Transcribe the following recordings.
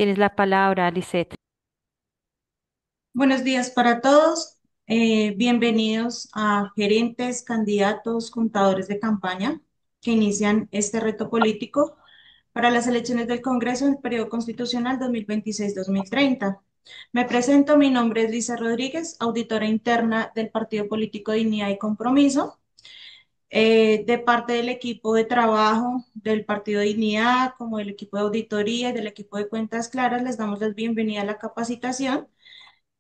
Tienes la palabra, Lisette. Buenos días para todos. Bienvenidos a gerentes, candidatos, contadores de campaña que inician este reto político para las elecciones del Congreso en el periodo constitucional 2026-2030. Me presento, mi nombre es Lisa Rodríguez, auditora interna del Partido Político Dignidad y Compromiso. De parte del equipo de trabajo del Partido Dignidad, como del equipo de auditoría y del equipo de cuentas claras, les damos la bienvenida a la capacitación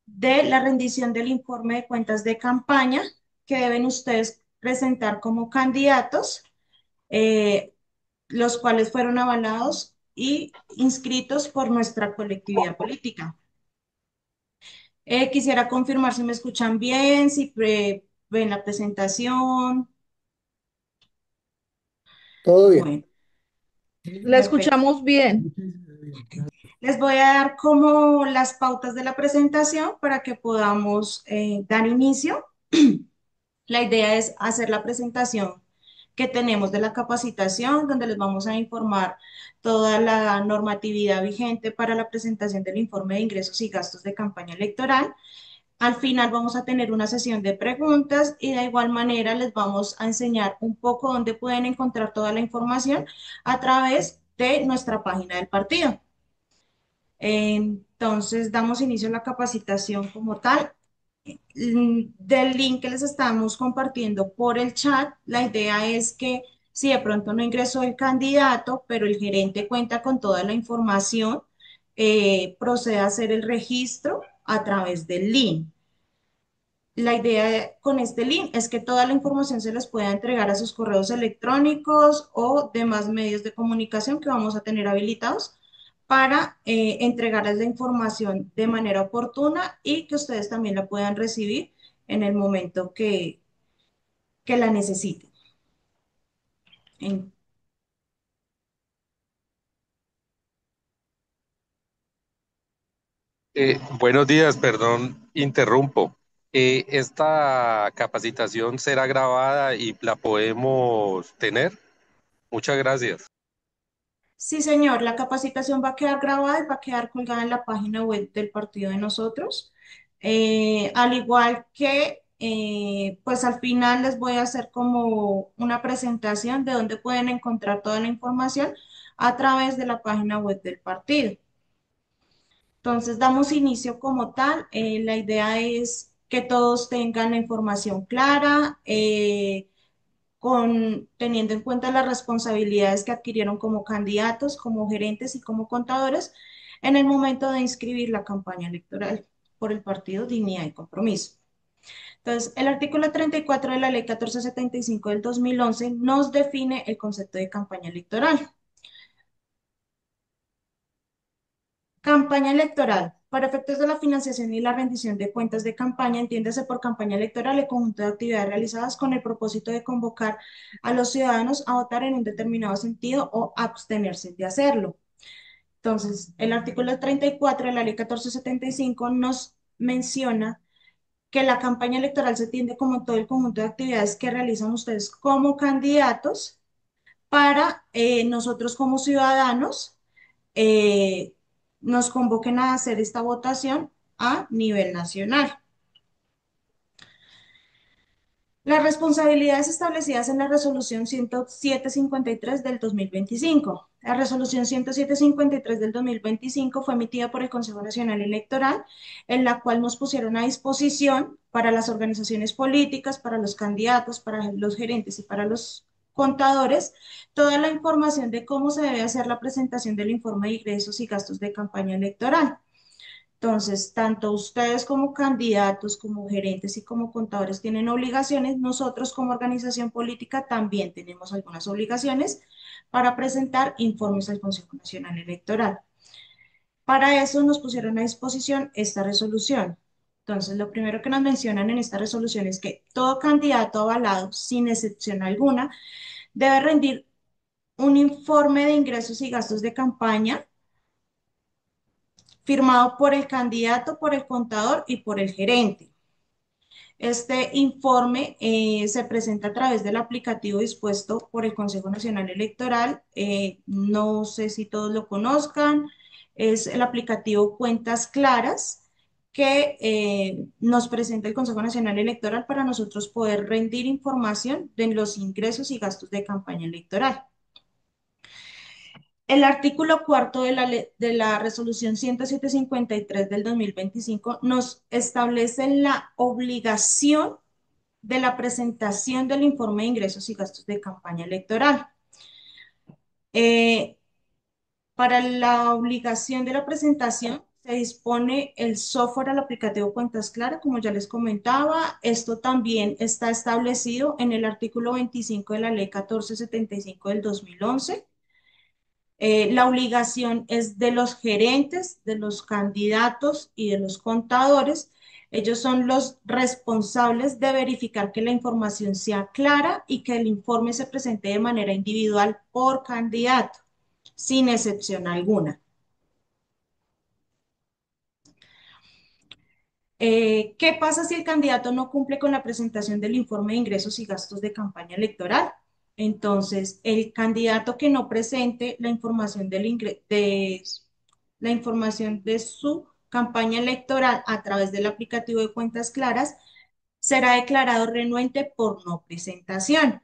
de la rendición del informe de cuentas de campaña que deben ustedes presentar como candidatos, eh, los cuales fueron avalados y inscritos por nuestra colectividad política. Quisiera confirmar si me escuchan bien, si ven la presentación. Todo bien. Bueno, La perfecto. escuchamos bien. Les voy a dar como las pautas de la presentación para que podamos dar inicio. La idea es hacer la presentación que tenemos de la capacitación, donde les vamos a informar toda la normatividad vigente para la presentación del informe de ingresos y gastos de campaña electoral. Al final vamos a tener una sesión de preguntas y de igual manera les vamos a enseñar un poco dónde pueden encontrar toda la información a través de nuestra página del partido. Entonces, damos inicio a la capacitación como tal. Del link que les estamos compartiendo por el chat, la idea es que si de pronto no ingresó el candidato, pero el gerente cuenta con toda la información, proceda a hacer el registro a través del link. La idea con este link es que toda la información se les pueda entregar a sus correos electrónicos o demás medios de comunicación que vamos a tener habilitados para entregarles la información de manera oportuna y que ustedes también la puedan recibir en el momento que la necesiten. En- Buenos días, perdón, interrumpo. ¿Esta capacitación será grabada y la podemos tener? Muchas gracias. Sí, señor, la capacitación va a quedar grabada y va a quedar colgada en la página web del partido de nosotros. Al igual que, pues al final les voy a hacer como una presentación de dónde pueden encontrar toda la información a través de la página web del partido. Entonces, damos inicio como tal. La idea es que todos tengan la información clara. Teniendo en cuenta las responsabilidades que adquirieron como candidatos, como gerentes y como contadores en el momento de inscribir la campaña electoral por el partido Dignidad y Compromiso. Entonces, el artículo 34 de la ley 1475 del 2011 nos define el concepto de campaña electoral. Campaña electoral. Para efectos de la financiación y la rendición de cuentas de campaña, entiéndase por campaña electoral el conjunto de actividades realizadas con el propósito de convocar a los ciudadanos a votar en un determinado sentido o abstenerse de hacerlo. Entonces, el artículo 34 de la ley 1475 nos menciona que la campaña electoral se entiende como todo el conjunto de actividades que realizan ustedes como candidatos para nosotros como ciudadanos eh, nos convoquen a hacer esta votación a nivel nacional. Las responsabilidades establecidas en la resolución 10753 del 2025. La resolución 10753 del 2025 fue emitida por el Consejo Nacional Electoral, en la cual nos pusieron a disposición para las organizaciones políticas, para los candidatos, para los gerentes y para los contadores, toda la información de cómo se debe hacer la presentación del informe de ingresos y gastos de campaña electoral. Entonces, tanto ustedes como candidatos, como gerentes y como contadores tienen obligaciones, nosotros como organización política también tenemos algunas obligaciones para presentar informes al Consejo Nacional Electoral. Para eso nos pusieron a disposición esta resolución. Entonces, lo primero que nos mencionan en esta resolución es que todo candidato avalado, sin excepción alguna, debe rendir un informe de ingresos y gastos de campaña firmado por el candidato, por el contador y por el gerente. Este informe se presenta a través del aplicativo dispuesto por el Consejo Nacional Electoral. No sé si todos lo conozcan. es el aplicativo Cuentas Claras que nos presenta el Consejo Nacional Electoral para nosotros poder rendir información de los ingresos y gastos de campaña electoral. El artículo cuarto de la resolución 10753 del 2025 nos establece la obligación de la presentación del informe de ingresos y gastos de campaña electoral. Eh, para la obligación de la presentación se dispone el software al aplicativo Cuentas Claras, como ya les comentaba. Esto también está establecido en el artículo 25 de la Ley 1475 del 2011. La obligación es de los gerentes, de los candidatos y de los contadores. Ellos son los responsables de verificar que la información sea clara y que el informe se presente de manera individual por candidato, sin excepción alguna. ¿Qué pasa si el candidato no cumple con la presentación del informe de ingresos y gastos de campaña electoral? Entonces, el candidato que no presente la información la información de su campaña electoral a través del aplicativo de Cuentas Claras será declarado renuente por no presentación.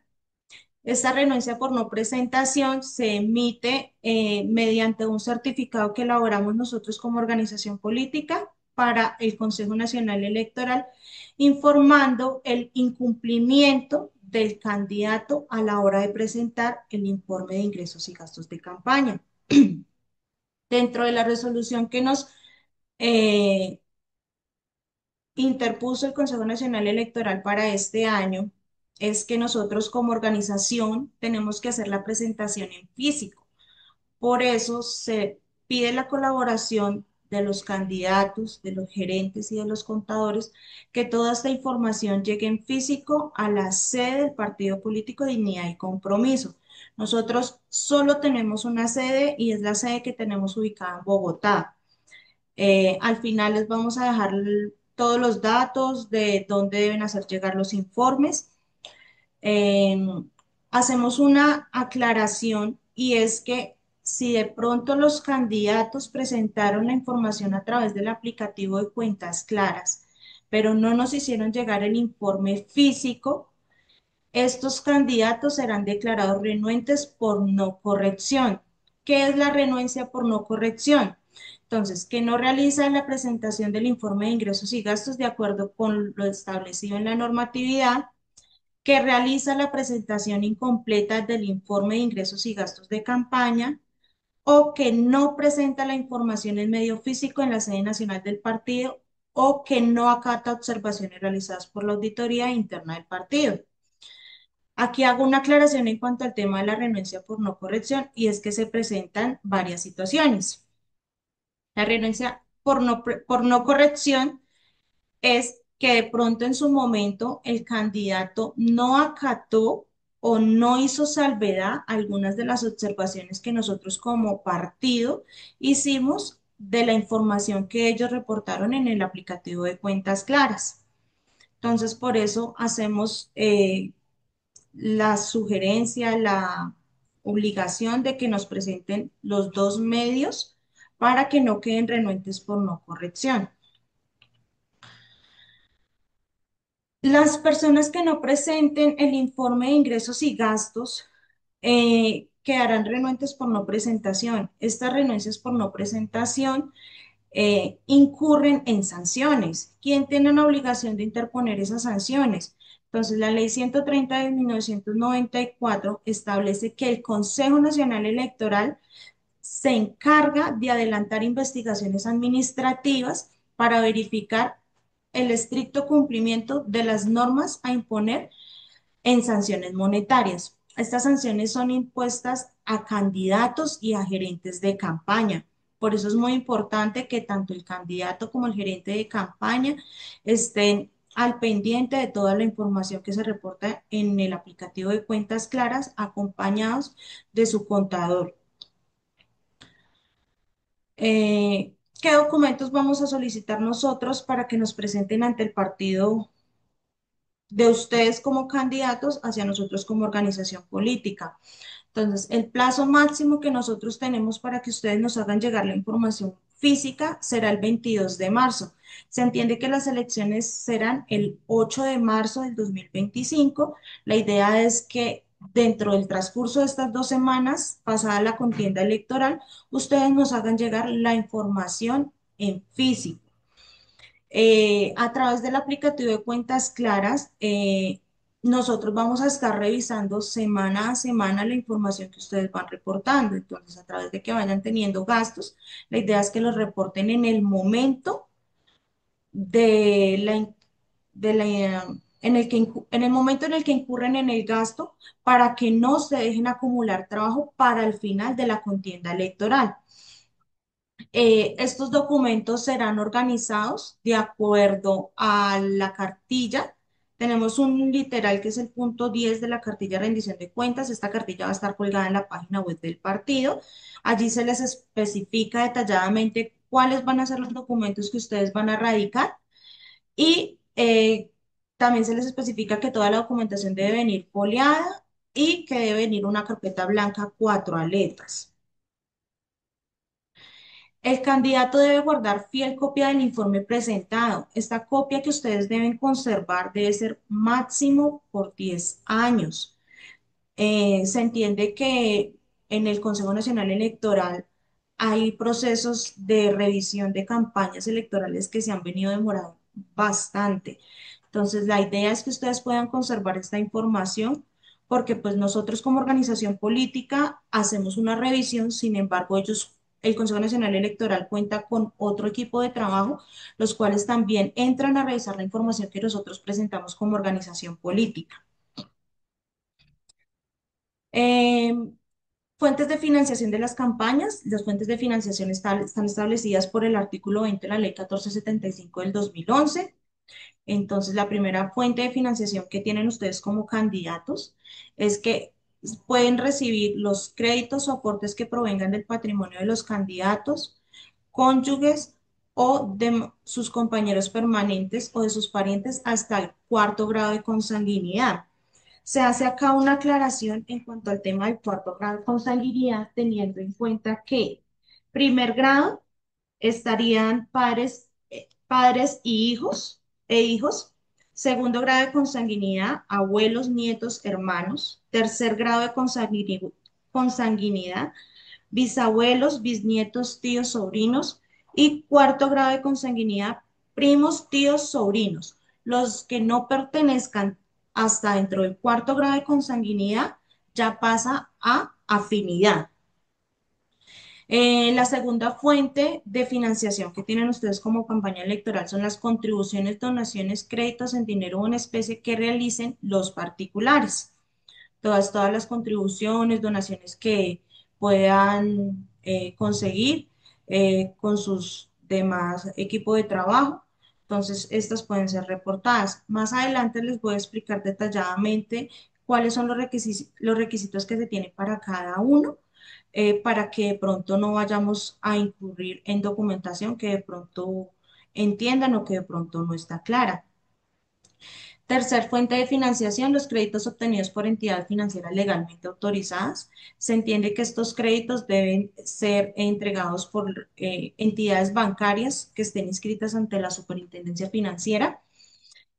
Esta renuncia por no presentación se emite mediante un certificado que elaboramos nosotros como organización política para el Consejo Nacional Electoral, informando el incumplimiento del candidato a la hora de presentar el informe de ingresos y gastos de campaña. Dentro de la resolución que nos eh, interpuso el Consejo Nacional Electoral para este año, es que nosotros como organización tenemos que hacer la presentación en físico. Por eso se pide la colaboración de los candidatos, de los gerentes y de los contadores, que toda esta información llegue en físico a la sede del partido político Dignidad y Compromiso. Nosotros solo tenemos una sede y es la sede que tenemos ubicada en Bogotá. Al final les vamos a dejar todos los datos de dónde deben hacer llegar los informes. eh, Hacemos una aclaración y es que si de pronto los candidatos presentaron la información a través del aplicativo de Cuentas Claras, pero no nos hicieron llegar el informe físico, estos candidatos serán declarados renuentes por no corrección. ¿Qué es la renuencia por no corrección? Entonces, que no realiza la presentación del informe de ingresos y gastos de acuerdo con lo establecido en la normatividad, que realiza la presentación incompleta del informe de ingresos y gastos de campaña o que no presenta la información en medio físico en la sede nacional del partido o que no acata observaciones realizadas por la auditoría interna del partido. Aquí hago una aclaración en cuanto al tema de la renuncia por no corrección y es que se presentan varias situaciones. La renuncia por no corrección es que de pronto en su momento el candidato no acató o no hizo salvedad algunas de las observaciones que nosotros como partido hicimos de la información que ellos reportaron en el aplicativo de Cuentas Claras. Entonces, por eso hacemos la sugerencia, la obligación de que nos presenten los dos medios para que no queden renuentes por no corrección. Las personas que no presenten el informe de ingresos y gastos quedarán renuentes por no presentación. Estas renuncias por no presentación incurren en sanciones. ¿Quién tiene la obligación de interponer esas sanciones? Entonces, la ley 130 de 1994 establece que el Consejo Nacional Electoral se encarga de adelantar investigaciones administrativas para verificar el estricto cumplimiento de las normas a imponer en sanciones monetarias. Estas sanciones son impuestas a candidatos y a gerentes de campaña. Por eso es muy importante que tanto el candidato como el gerente de campaña estén al pendiente de toda la información que se reporta en el aplicativo de Cuentas Claras, acompañados de su contador. ¿Qué documentos vamos a solicitar nosotros para que nos presenten ante el partido de ustedes como candidatos hacia nosotros como organización política? Entonces, el plazo máximo que nosotros tenemos para que ustedes nos hagan llegar la información física será el 22 de marzo. Se entiende que las elecciones serán el 8 de marzo del 2025. La idea es que dentro del transcurso de estas 2 semanas, pasada la contienda electoral, ustedes nos hagan llegar la información en físico. A través del aplicativo de Cuentas Claras, nosotros vamos a estar revisando semana a semana la información que ustedes van reportando. Entonces, a través de que vayan teniendo gastos, la idea es que los reporten en el momento de la, in- de la, en el que, en el momento en el que incurren en el gasto para que no se dejen acumular trabajo para el final de la contienda electoral. Estos documentos serán organizados de acuerdo a la cartilla. Tenemos un literal que es el punto 10 de la cartilla de rendición de cuentas. Esta cartilla va a estar colgada en la página web del partido. Allí se les especifica detalladamente cuáles van a ser los documentos que ustedes van a radicar y también se les especifica que toda la documentación debe venir foliada y que debe venir una carpeta blanca, 4 aletas. El candidato debe guardar fiel copia del informe presentado. Esta copia que ustedes deben conservar debe ser máximo por 10 años. Se entiende que en el Consejo Nacional Electoral hay procesos de revisión de campañas electorales que se han venido demorando bastante. Entonces, la idea es que ustedes puedan conservar esta información porque pues nosotros como organización política hacemos una revisión, sin embargo, el Consejo Nacional Electoral cuenta con otro equipo de trabajo, los cuales también entran a revisar la información que nosotros presentamos como organización política. Eh, Fuentes de financiación de las campañas. Las fuentes de financiación están establecidas por el artículo 20 de la Ley 1475 del 2011. Entonces, la primera fuente de financiación que tienen ustedes como candidatos es que pueden recibir los créditos o aportes que provengan del patrimonio de los candidatos, cónyuges o de sus compañeros permanentes o de sus parientes hasta el 4.º de consanguinidad. Se hace acá una aclaración en cuanto al tema del 4.º de consanguinidad, teniendo en cuenta que 1.er grado estarían padres e hijos. 2.º grado de consanguinidad, abuelos, nietos, hermanos. 3.er grado de consanguinidad, bisabuelos, bisnietos, tíos, sobrinos. Y 4.º grado de consanguinidad, primos, tíos, sobrinos. Los que no pertenezcan hasta dentro del 4.º grado de consanguinidad ya pasa a afinidad. La segunda fuente de financiación que tienen ustedes como campaña electoral son las contribuciones, donaciones, créditos en dinero o en especie que realicen los particulares. Todas las contribuciones, donaciones que puedan conseguir con sus demás equipos de trabajo. Entonces, estas pueden ser reportadas. Más adelante les voy a explicar detalladamente cuáles son los requisitos que se tienen para cada uno, para que de pronto no vayamos a incurrir en documentación que de pronto entiendan o que de pronto no está clara. Tercer fuente de financiación, los créditos obtenidos por entidades financieras legalmente autorizadas. Se entiende que estos créditos deben ser entregados por entidades bancarias que estén inscritas ante la Superintendencia Financiera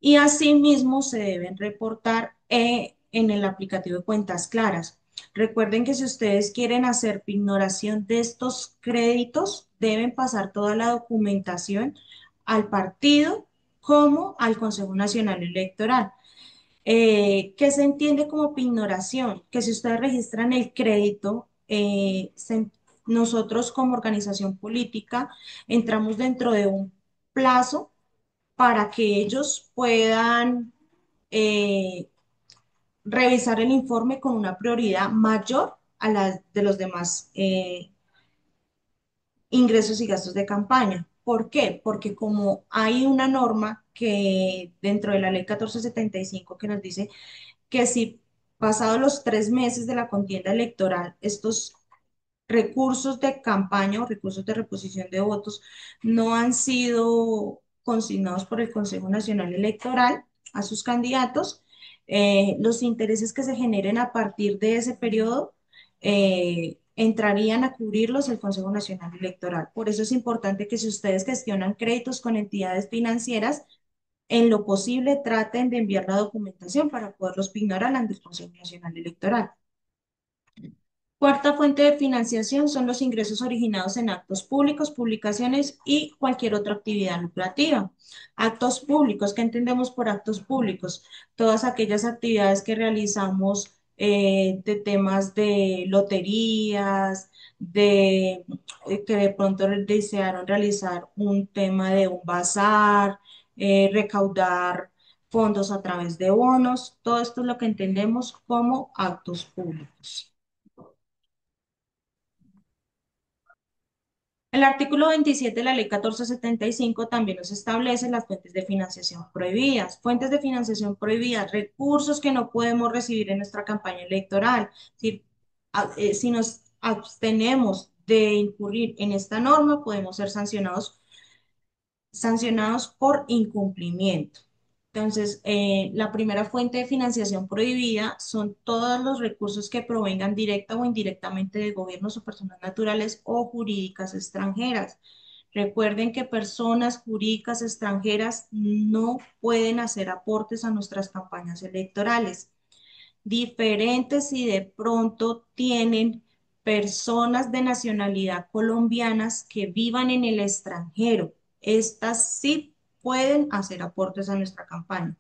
y asimismo se deben reportar en el aplicativo de Cuentas Claras. Recuerden que si ustedes quieren hacer pignoración de estos créditos, deben pasar toda la documentación al partido como al Consejo Nacional Electoral. ¿Qué se entiende como pignoración? Que si ustedes registran el crédito, nosotros como organización política entramos dentro de un plazo para que ellos puedan eh, revisar el informe con una prioridad mayor a la de los demás ingresos y gastos de campaña. ¿Por qué? Porque como hay una norma que dentro de la ley 1475 que nos dice que si pasados los 3 meses de la contienda electoral, estos recursos de campaña o recursos de reposición de votos no han sido consignados por el Consejo Nacional Electoral a sus candidatos, los intereses que se generen a partir de ese periodo entrarían a cubrirlos el Consejo Nacional Electoral. Por eso es importante que si ustedes gestionan créditos con entidades financieras, en lo posible traten de enviar la documentación para poderlos pignorar ante el Consejo Nacional Electoral. Cuarta fuente de financiación son los ingresos originados en actos públicos, publicaciones y cualquier otra actividad lucrativa. Actos públicos, ¿qué entendemos por actos públicos? Todas aquellas actividades que realizamos de temas de loterías, que de pronto desearon realizar un tema de un bazar, recaudar fondos a través de bonos. Todo esto es lo que entendemos como actos públicos. El artículo 27 de la Ley 1475 también nos establece las fuentes de financiación prohibidas. Fuentes de financiación prohibidas, recursos que no podemos recibir en nuestra campaña electoral. Si nos abstenemos de incurrir en esta norma, podemos ser sancionados por incumplimiento. Entonces, la primera fuente de financiación prohibida son todos los recursos que provengan directa o indirectamente de gobiernos o personas naturales o jurídicas extranjeras. Recuerden que personas jurídicas extranjeras no pueden hacer aportes a nuestras campañas electorales. Diferentes si de pronto tienen personas de nacionalidad colombianas que vivan en el extranjero. Estas sí pueden hacer aportes a nuestra campaña.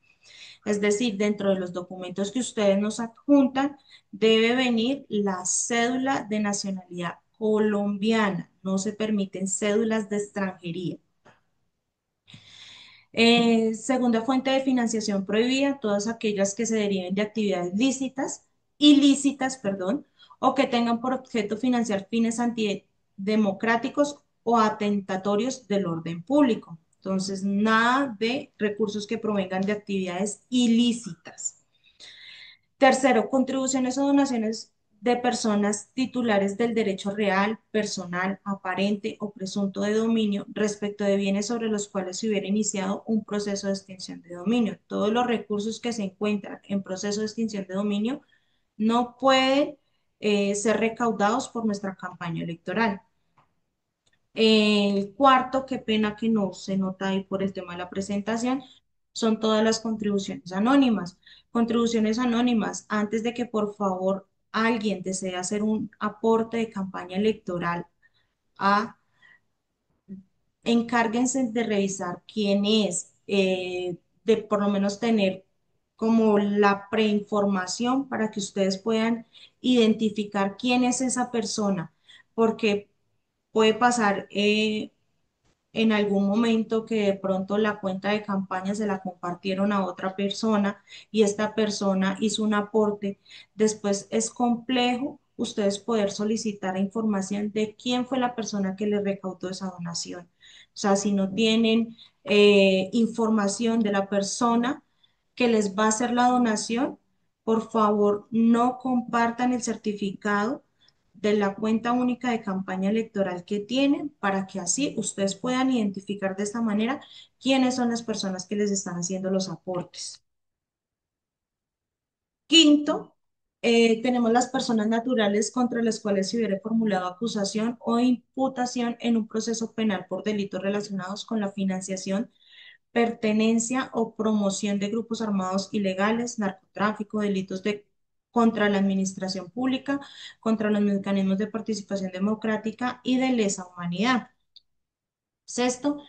Es decir, dentro de los documentos que ustedes nos adjuntan, debe venir la cédula de nacionalidad colombiana. No se permiten cédulas de extranjería. Segunda fuente de financiación prohibida, todas aquellas que se deriven de actividades ilícitas, perdón, o que tengan por objeto financiar fines antidemocráticos o atentatorios del orden público. Entonces, nada de recursos que provengan de actividades ilícitas. Tercero, contribuciones o donaciones de personas titulares del derecho real, personal, aparente o presunto de dominio respecto de bienes sobre los cuales se hubiera iniciado un proceso de extinción de dominio. Todos los recursos que se encuentran en proceso de extinción de dominio no pueden ser recaudados por nuestra campaña electoral. El cuarto, qué pena que no se nota ahí por el tema de la presentación, son todas las contribuciones anónimas. Contribuciones anónimas, antes de que por favor alguien desee hacer un aporte de campaña electoral, a, encárguense de revisar quién es, de por lo menos tener como la preinformación para que ustedes puedan identificar quién es esa persona, porque puede pasar en algún momento que de pronto la cuenta de campaña se la compartieron a otra persona y esta persona hizo un aporte. Después es complejo ustedes poder solicitar información de quién fue la persona que le recaudó esa donación. O sea, si no tienen información de la persona que les va a hacer la donación, por favor no compartan el certificado de la cuenta única de campaña electoral que tienen para que así ustedes puedan identificar de esta manera quiénes son las personas que les están haciendo los aportes. Quinto, tenemos las personas naturales contra las cuales se hubiera formulado acusación o imputación en un proceso penal por delitos relacionados con la financiación, pertenencia o promoción de grupos armados ilegales, narcotráfico, contra la administración pública, contra los mecanismos de participación democrática y de lesa humanidad. Sexto,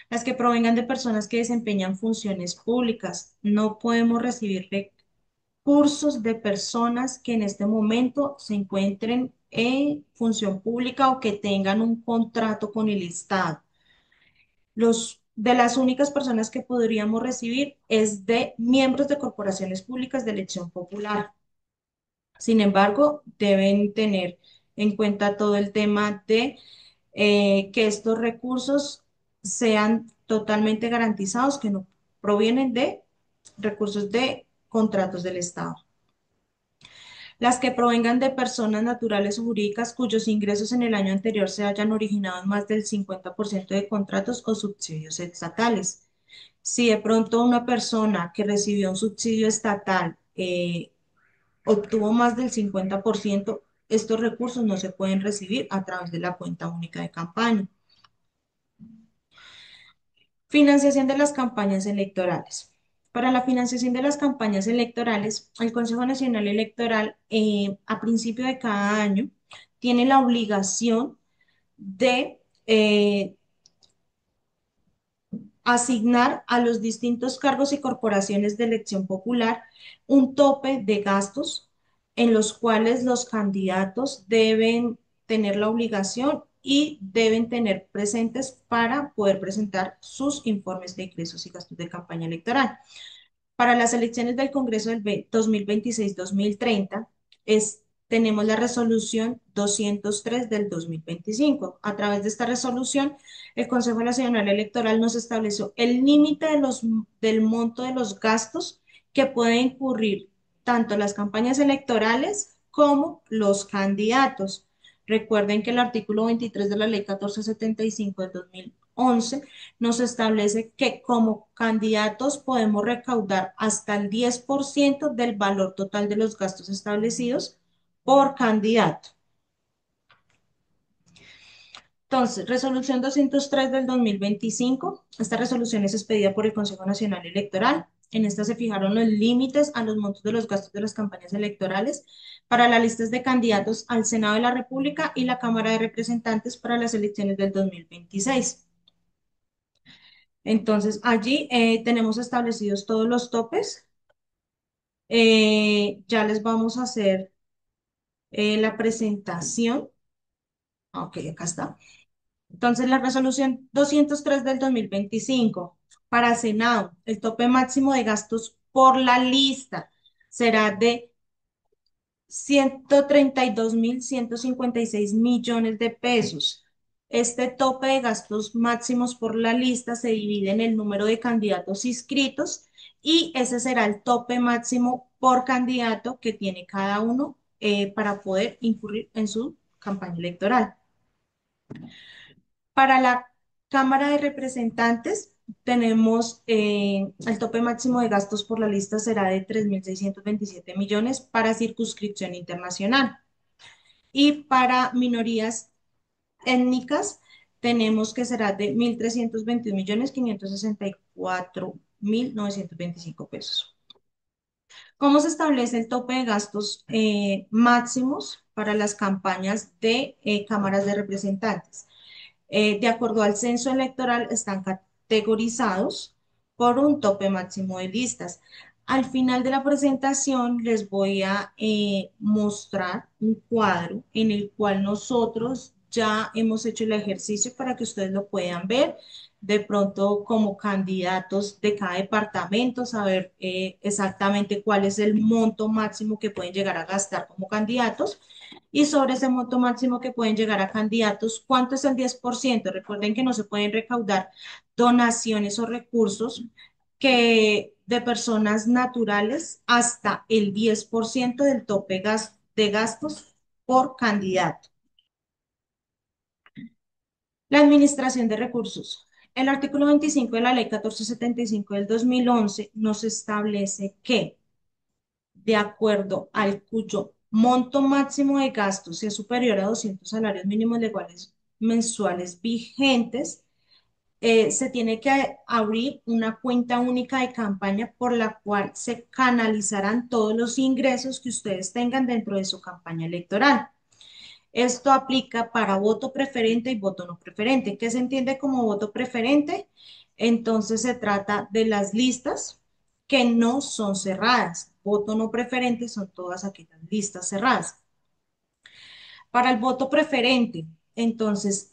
las que provengan de personas que desempeñan funciones públicas. No podemos recibir recursos de personas que en este momento se encuentren en función pública o que tengan un contrato con el Estado. De las únicas personas que podríamos recibir es de miembros de corporaciones públicas de elección popular. Sin embargo, deben tener en cuenta todo el tema de que estos recursos sean totalmente garantizados, que no provienen de recursos de contratos del Estado. Las que provengan de personas naturales o jurídicas cuyos ingresos en el año anterior se hayan originado en más del 50% de contratos o subsidios estatales. Si de pronto una persona que recibió un subsidio estatal obtuvo más del 50%, estos recursos no se pueden recibir a través de la cuenta única de campaña. Financiación de las campañas electorales. Para la financiación de las campañas electorales, el Consejo Nacional Electoral a principio de cada año tiene la obligación de asignar a los distintos cargos y corporaciones de elección popular un tope de gastos en los cuales los candidatos deben tener la obligación y deben tener presentes para poder presentar sus informes de ingresos y gastos de campaña electoral. Para las elecciones del Congreso del 2026-2030 tenemos la resolución 203 del 2025. A través de esta resolución, el Consejo Nacional Electoral nos estableció el límite del monto de los gastos que pueden incurrir tanto las campañas electorales como los candidatos. Recuerden que el artículo 23 de la Ley 1475 del 2011 nos establece que como candidatos podemos recaudar hasta el 10% del valor total de los gastos establecidos por candidato. Entonces, resolución 203 del 2025. Esta resolución es expedida por el Consejo Nacional Electoral. En esta se fijaron los límites a los montos de los gastos de las campañas electorales para las listas de candidatos al Senado de la República y la Cámara de Representantes para las elecciones del 2026. Entonces, allí tenemos establecidos todos los topes. Ya les vamos a hacer la presentación. Ok, acá está. Entonces, la resolución 203 del 2025 para Senado, el tope máximo de gastos por la lista será de 132.156 millones de pesos. Este tope de gastos máximos por la lista se divide en el número de candidatos inscritos y ese será el tope máximo por candidato que tiene cada uno para poder incurrir en su campaña electoral. Para la Cámara de Representantes tenemos el tope máximo de gastos por la lista será de 3.627 millones para circunscripción internacional. Y para minorías étnicas tenemos que será de 1.321.564.925 pesos. ¿Cómo se establece el tope de gastos máximos para las campañas de cámaras de representantes? De acuerdo al censo electoral, están categorizados por un tope máximo de listas. Al final de la presentación les voy a mostrar un cuadro en el cual nosotros ya hemos hecho el ejercicio para que ustedes lo puedan ver. De pronto, como candidatos de cada departamento, saber exactamente cuál es el monto máximo que pueden llegar a gastar como candidatos y sobre ese monto máximo que pueden llegar a candidatos, ¿cuánto es el 10%? Recuerden que no se pueden recaudar donaciones o recursos que de personas naturales hasta el 10% del tope de gastos por candidato. La administración de recursos. El artículo 25 de la Ley 1475 del 2011 nos establece que de acuerdo al cuyo monto máximo de gastos sea superior a 200 salarios mínimos legales mensuales vigentes, se tiene que abrir una cuenta única de campaña por la cual se canalizarán todos los ingresos que ustedes tengan dentro de su campaña electoral. Esto aplica para voto preferente y voto no preferente. ¿Qué se entiende como voto preferente? Entonces se trata de las listas que no son cerradas. Voto no preferente son todas aquellas listas cerradas. Para el voto preferente, entonces,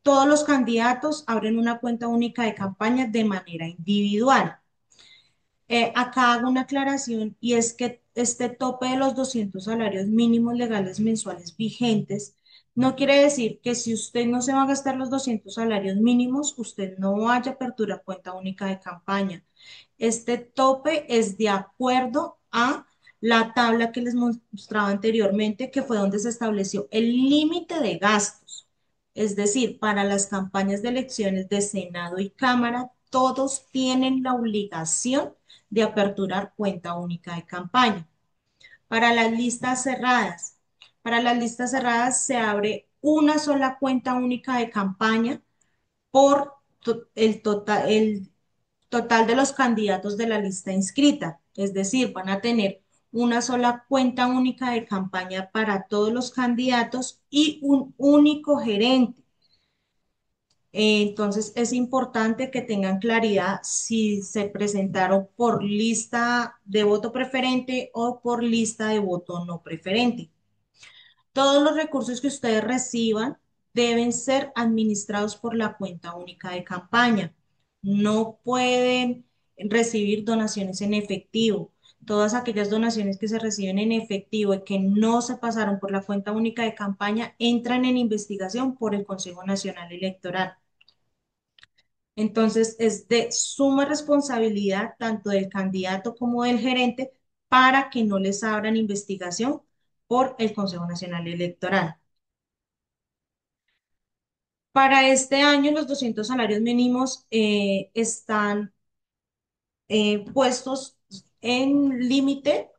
todos los candidatos abren una cuenta única de campaña de manera individual. Acá hago una aclaración y es que este tope de los 200 salarios mínimos legales mensuales vigentes no quiere decir que si usted no se va a gastar los 200 salarios mínimos, usted no vaya a aperturar cuenta única de campaña. Este tope es de acuerdo a la tabla que les mostraba anteriormente, que fue donde se estableció el límite de gastos. Es decir, para las campañas de elecciones de Senado y Cámara, todos tienen la obligación de aperturar cuenta única de campaña. Para las listas cerradas, Para las listas cerradas se abre una sola cuenta única de campaña por el total de los candidatos de la lista inscrita. Es decir, van a tener una sola cuenta única de campaña para todos los candidatos y un único gerente. Entonces, es importante que tengan claridad si se presentaron por lista de voto preferente o por lista de voto no preferente. Todos los recursos que ustedes reciban deben ser administrados por la cuenta única de campaña. No pueden recibir donaciones en efectivo. Todas aquellas donaciones que se reciben en efectivo y que no se pasaron por la cuenta única de campaña entran en investigación por el Consejo Nacional Electoral. Entonces, es de suma responsabilidad tanto del candidato como del gerente para que no les abran investigación por el Consejo Nacional Electoral. Para este año, los 200 salarios mínimos están puestos en límite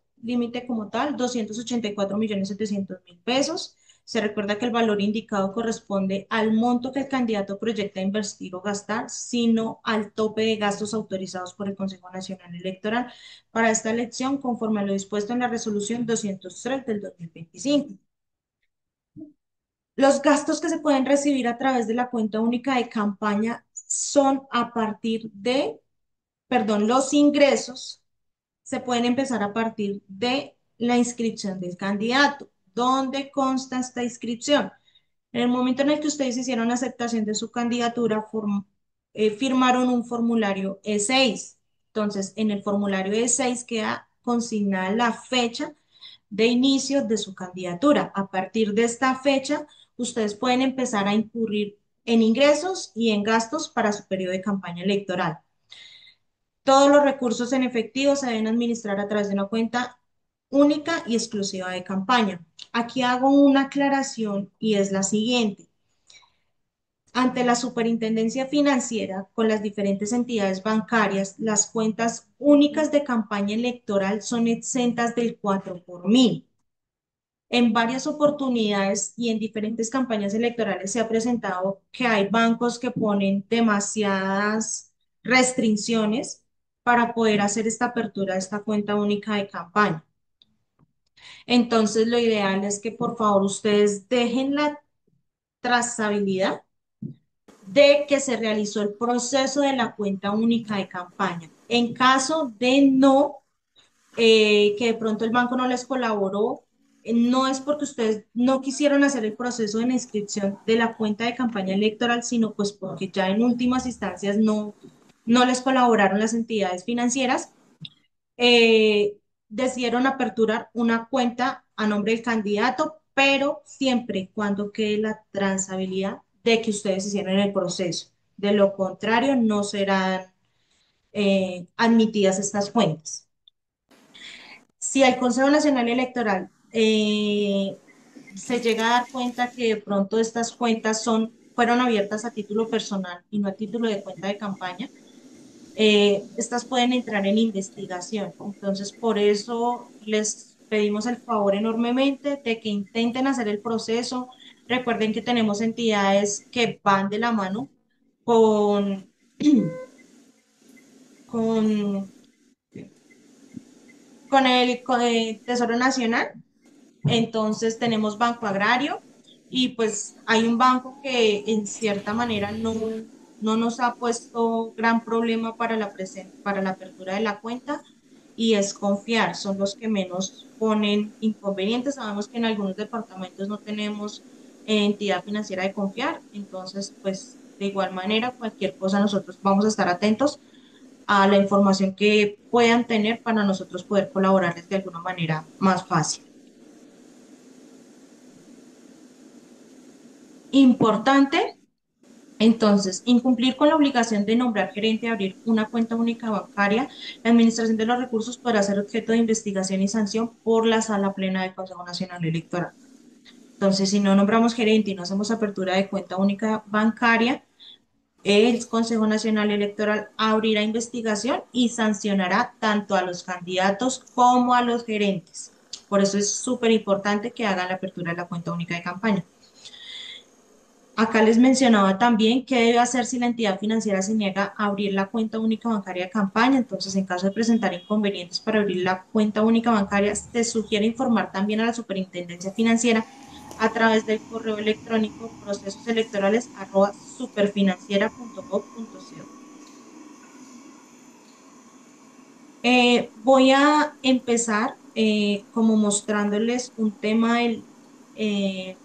como tal, 284.700.000 pesos. Se recuerda que el valor indicado corresponde al monto que el candidato proyecta invertir o gastar, sino al tope de gastos autorizados por el Consejo Nacional Electoral para esta elección, conforme a lo dispuesto en la resolución 203 del 2025. Los gastos que se pueden recibir a través de la cuenta única de campaña son a partir de, perdón, los ingresos se pueden empezar a partir de la inscripción del candidato. ¿Dónde consta esta inscripción? En el momento en el que ustedes hicieron aceptación de su candidatura, firmaron un formulario E6. Entonces, en el formulario E6 queda consignada la fecha de inicio de su candidatura. A partir de esta fecha, ustedes pueden empezar a incurrir en ingresos y en gastos para su periodo de campaña electoral. Todos los recursos en efectivo se deben administrar a través de una cuenta única y exclusiva de campaña. Aquí hago una aclaración y es la siguiente. Ante la Superintendencia Financiera, con las diferentes entidades bancarias, las cuentas únicas de campaña electoral son exentas del 4 por mil. En varias oportunidades y en diferentes campañas electorales se ha presentado que hay bancos que ponen demasiadas restricciones para poder hacer esta apertura de esta cuenta única de campaña. Entonces, lo ideal es que por favor ustedes dejen la trazabilidad de que se realizó el proceso de la cuenta única de campaña. En caso de no que de pronto el banco no les colaboró, no es porque ustedes no quisieron hacer el proceso de inscripción de la cuenta de campaña electoral, sino pues porque ya en últimas instancias no les colaboraron las entidades financieras, eh, decidieron aperturar una cuenta a nombre del candidato, pero siempre y cuando quede la trazabilidad de que ustedes hicieron el proceso. De lo contrario, no serán admitidas estas cuentas. Si el Consejo Nacional Electoral se llega a dar cuenta que de pronto estas cuentas fueron abiertas a título personal y no a título de cuenta de campaña, estas pueden entrar en investigación. Entonces, por eso les pedimos el favor enormemente de que intenten hacer el proceso. Recuerden que tenemos entidades que van de la mano con, con, con el Tesoro Nacional. Entonces tenemos Banco Agrario y pues hay un banco que en cierta manera no nos ha puesto gran problema para para la apertura de la cuenta y es Confiar, son los que menos ponen inconvenientes. Sabemos que en algunos departamentos no tenemos entidad financiera de Confiar, entonces pues de igual manera cualquier cosa nosotros vamos a estar atentos a la información que puedan tener para nosotros poder colaborarles de alguna manera más fácil. Importante, entonces, incumplir con la obligación de nombrar gerente y abrir una cuenta única bancaria, la administración de los recursos podrá ser objeto de investigación y sanción por la Sala Plena del Consejo Nacional Electoral. Entonces, si no nombramos gerente y no hacemos apertura de cuenta única bancaria, el Consejo Nacional Electoral abrirá investigación y sancionará tanto a los candidatos como a los gerentes. Por eso es súper importante que hagan la apertura de la cuenta única de campaña. Acá les mencionaba también qué debe hacer si la entidad financiera se niega a abrir la cuenta única bancaria de campaña. Entonces, en caso de presentar inconvenientes para abrir la cuenta única bancaria, se sugiere informar también a la Superintendencia Financiera a través del correo electrónico procesoselectorales@superfinanciera.gov.co. Voy a empezar como mostrándoles un tema eh,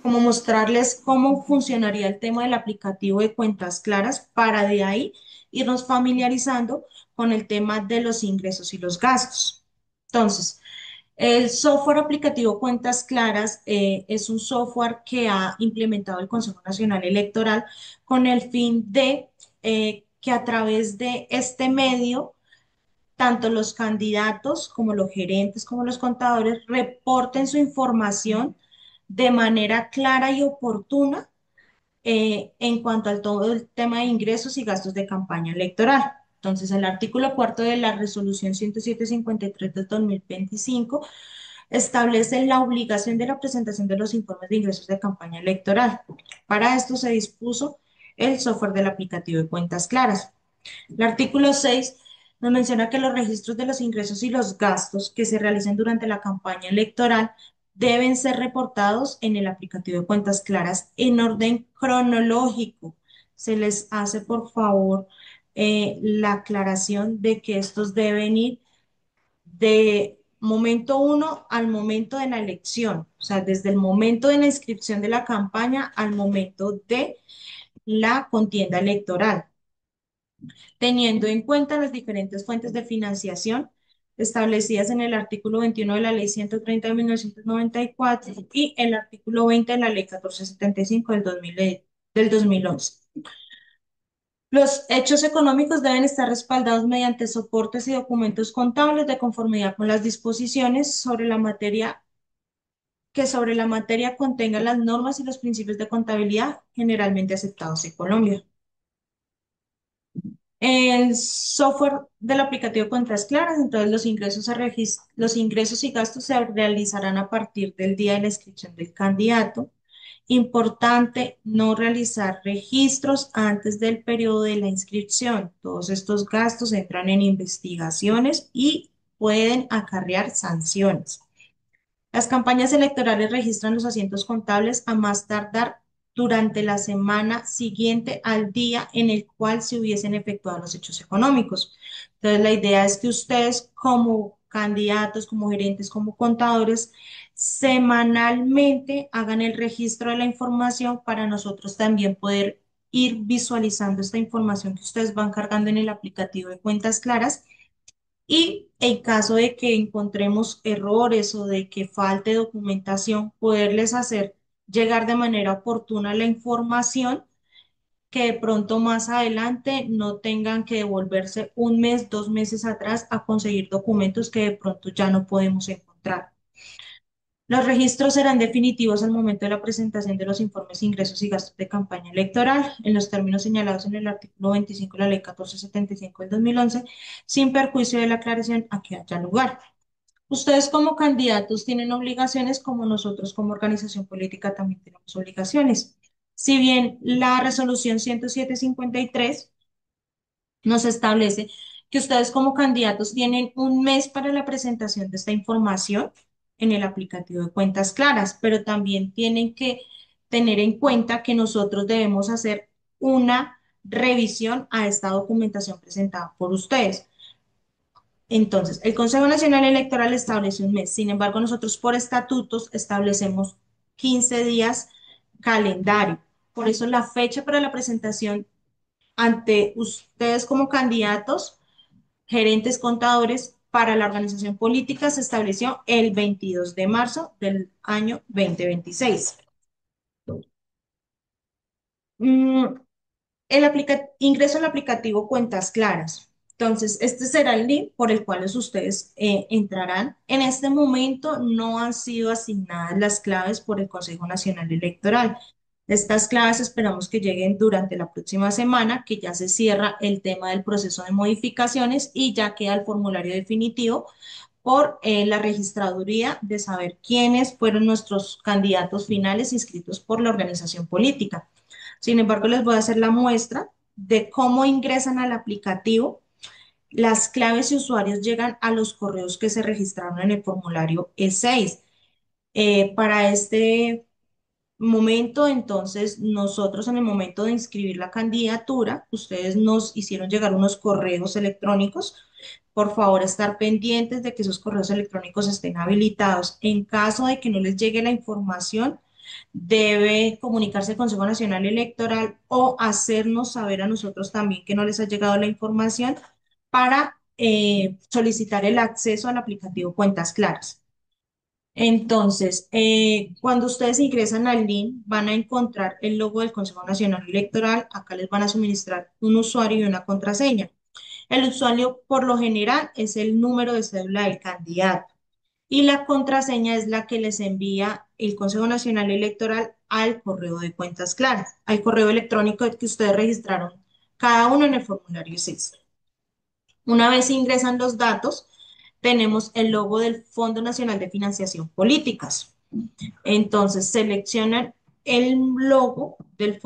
como mostrarles cómo funcionaría el tema del aplicativo de cuentas claras para de ahí irnos familiarizando con el tema de los ingresos y los gastos. Entonces, el software aplicativo Cuentas Claras es un software que ha implementado el Consejo Nacional Electoral con el fin de que a través de este medio tanto los candidatos como los gerentes como los contadores reporten su información de manera clara y oportuna en cuanto al todo el tema de ingresos y gastos de campaña electoral. Entonces, el artículo cuarto de la resolución 107/53 del 2025 establece la obligación de la presentación de los informes de ingresos de campaña electoral. Para esto se dispuso el software del aplicativo de cuentas claras. El artículo 6 nos menciona que los registros de los ingresos y los gastos que se realicen durante la campaña electoral deben ser reportados en el aplicativo de cuentas claras en orden cronológico. Se les hace, por favor, la aclaración de que estos deben ir de momento uno al momento de la elección, o sea, desde el momento de la inscripción de la campaña al momento de la contienda electoral teniendo en cuenta las diferentes fuentes de financiación establecidas en el artículo 21 de la Ley 130 de 1994 y el artículo 20 de la Ley 1475 del 2011. Los hechos económicos deben estar respaldados mediante soportes y documentos contables de conformidad con las disposiciones sobre la materia que sobre la materia contengan las normas y los principios de contabilidad generalmente aceptados en Colombia. El software del aplicativo Cuentas Claras, entonces los ingresos y gastos se realizarán a partir del día de la inscripción del candidato. Importante no realizar registros antes del periodo de la inscripción. Todos estos gastos entran en investigaciones y pueden acarrear sanciones. Las campañas electorales registran los asientos contables a más tardar durante la semana siguiente al día en el cual se hubiesen efectuado los hechos económicos. Entonces, la idea es que ustedes como candidatos, como gerentes, como contadores, semanalmente hagan el registro de la información para nosotros también poder ir visualizando esta información que ustedes van cargando en el aplicativo de Cuentas Claras y en caso de que encontremos errores o de que falte documentación, poderles hacer llegar de manera oportuna la información que de pronto más adelante no tengan que devolverse un mes, 2 meses atrás a conseguir documentos que de pronto ya no podemos encontrar. Los registros serán definitivos al momento de la presentación de los informes de ingresos y gastos de campaña electoral en los términos señalados en el artículo 25 de la Ley 1475 del 2011, sin perjuicio de la aclaración a que haya lugar. Ustedes como candidatos tienen obligaciones, como nosotros como organización política también tenemos obligaciones. Si bien la resolución 107/53 nos establece que ustedes como candidatos tienen un mes para la presentación de esta información en el aplicativo de Cuentas Claras, pero también tienen que tener en cuenta que nosotros debemos hacer una revisión a esta documentación presentada por ustedes. Entonces, el Consejo Nacional Electoral establece un mes. Sin embargo, nosotros por estatutos establecemos 15 días calendario. Por eso la fecha para la presentación ante ustedes como candidatos, gerentes contadores para la organización política se estableció el 22 de marzo del año 2026. Mm, ingreso al aplicativo Cuentas Claras. Entonces, este será el link por el cual ustedes entrarán. En este momento no han sido asignadas las claves por el Consejo Nacional Electoral. Estas claves esperamos que lleguen durante la próxima semana, que ya se cierra el tema del proceso de modificaciones y ya queda el formulario definitivo por la registraduría de saber quiénes fueron nuestros candidatos finales inscritos por la organización política. Sin embargo, les voy a hacer la muestra de cómo ingresan al aplicativo. Las claves y usuarios llegan a los correos que se registraron en el formulario E6. Para este momento, entonces, nosotros en el momento de inscribir la candidatura, ustedes nos hicieron llegar unos correos electrónicos. Por favor, estar pendientes de que esos correos electrónicos estén habilitados. En caso de que no les llegue la información, debe comunicarse al Consejo Nacional Electoral o hacernos saber a nosotros también que no les ha llegado la información para solicitar el acceso al aplicativo Cuentas Claras. Entonces, cuando ustedes ingresan al link, van a encontrar el logo del Consejo Nacional Electoral. Acá les van a suministrar un usuario y una contraseña. El usuario, por lo general, es el número de cédula del candidato y la contraseña es la que les envía el Consejo Nacional Electoral al correo de Cuentas Claras, al correo electrónico que ustedes registraron cada uno en el formulario 6. Una vez ingresan los datos, tenemos el logo del Fondo Nacional de Financiación Políticas. Entonces, seleccionan el logo del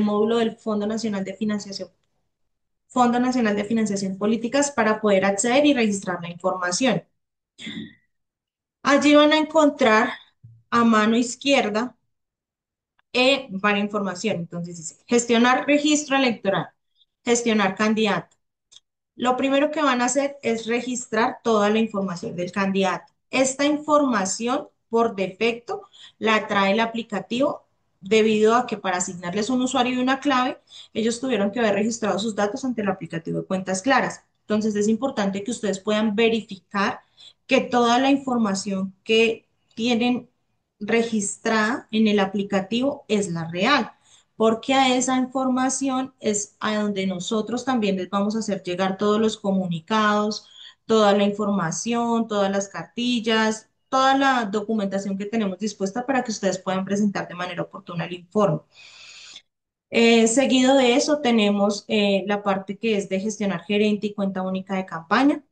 módulo del Fondo Nacional de Financiación Políticas para poder acceder y registrar la información. Allí van a encontrar a mano izquierda varias información. Entonces dice, gestionar registro electoral, gestionar candidato. Lo primero que van a hacer es registrar toda la información del candidato. Esta información, por defecto, la trae el aplicativo debido a que para asignarles un usuario y una clave, ellos tuvieron que haber registrado sus datos ante el aplicativo de Cuentas Claras. Entonces es importante que ustedes puedan verificar que toda la información que tienen registrada en el aplicativo es la real, porque a esa información es a donde nosotros también les vamos a hacer llegar todos los comunicados, toda la información, todas las cartillas, toda la documentación que tenemos dispuesta para que ustedes puedan presentar de manera oportuna el informe. Seguido de eso tenemos la parte que es de gestionar gerente y cuenta única de campaña.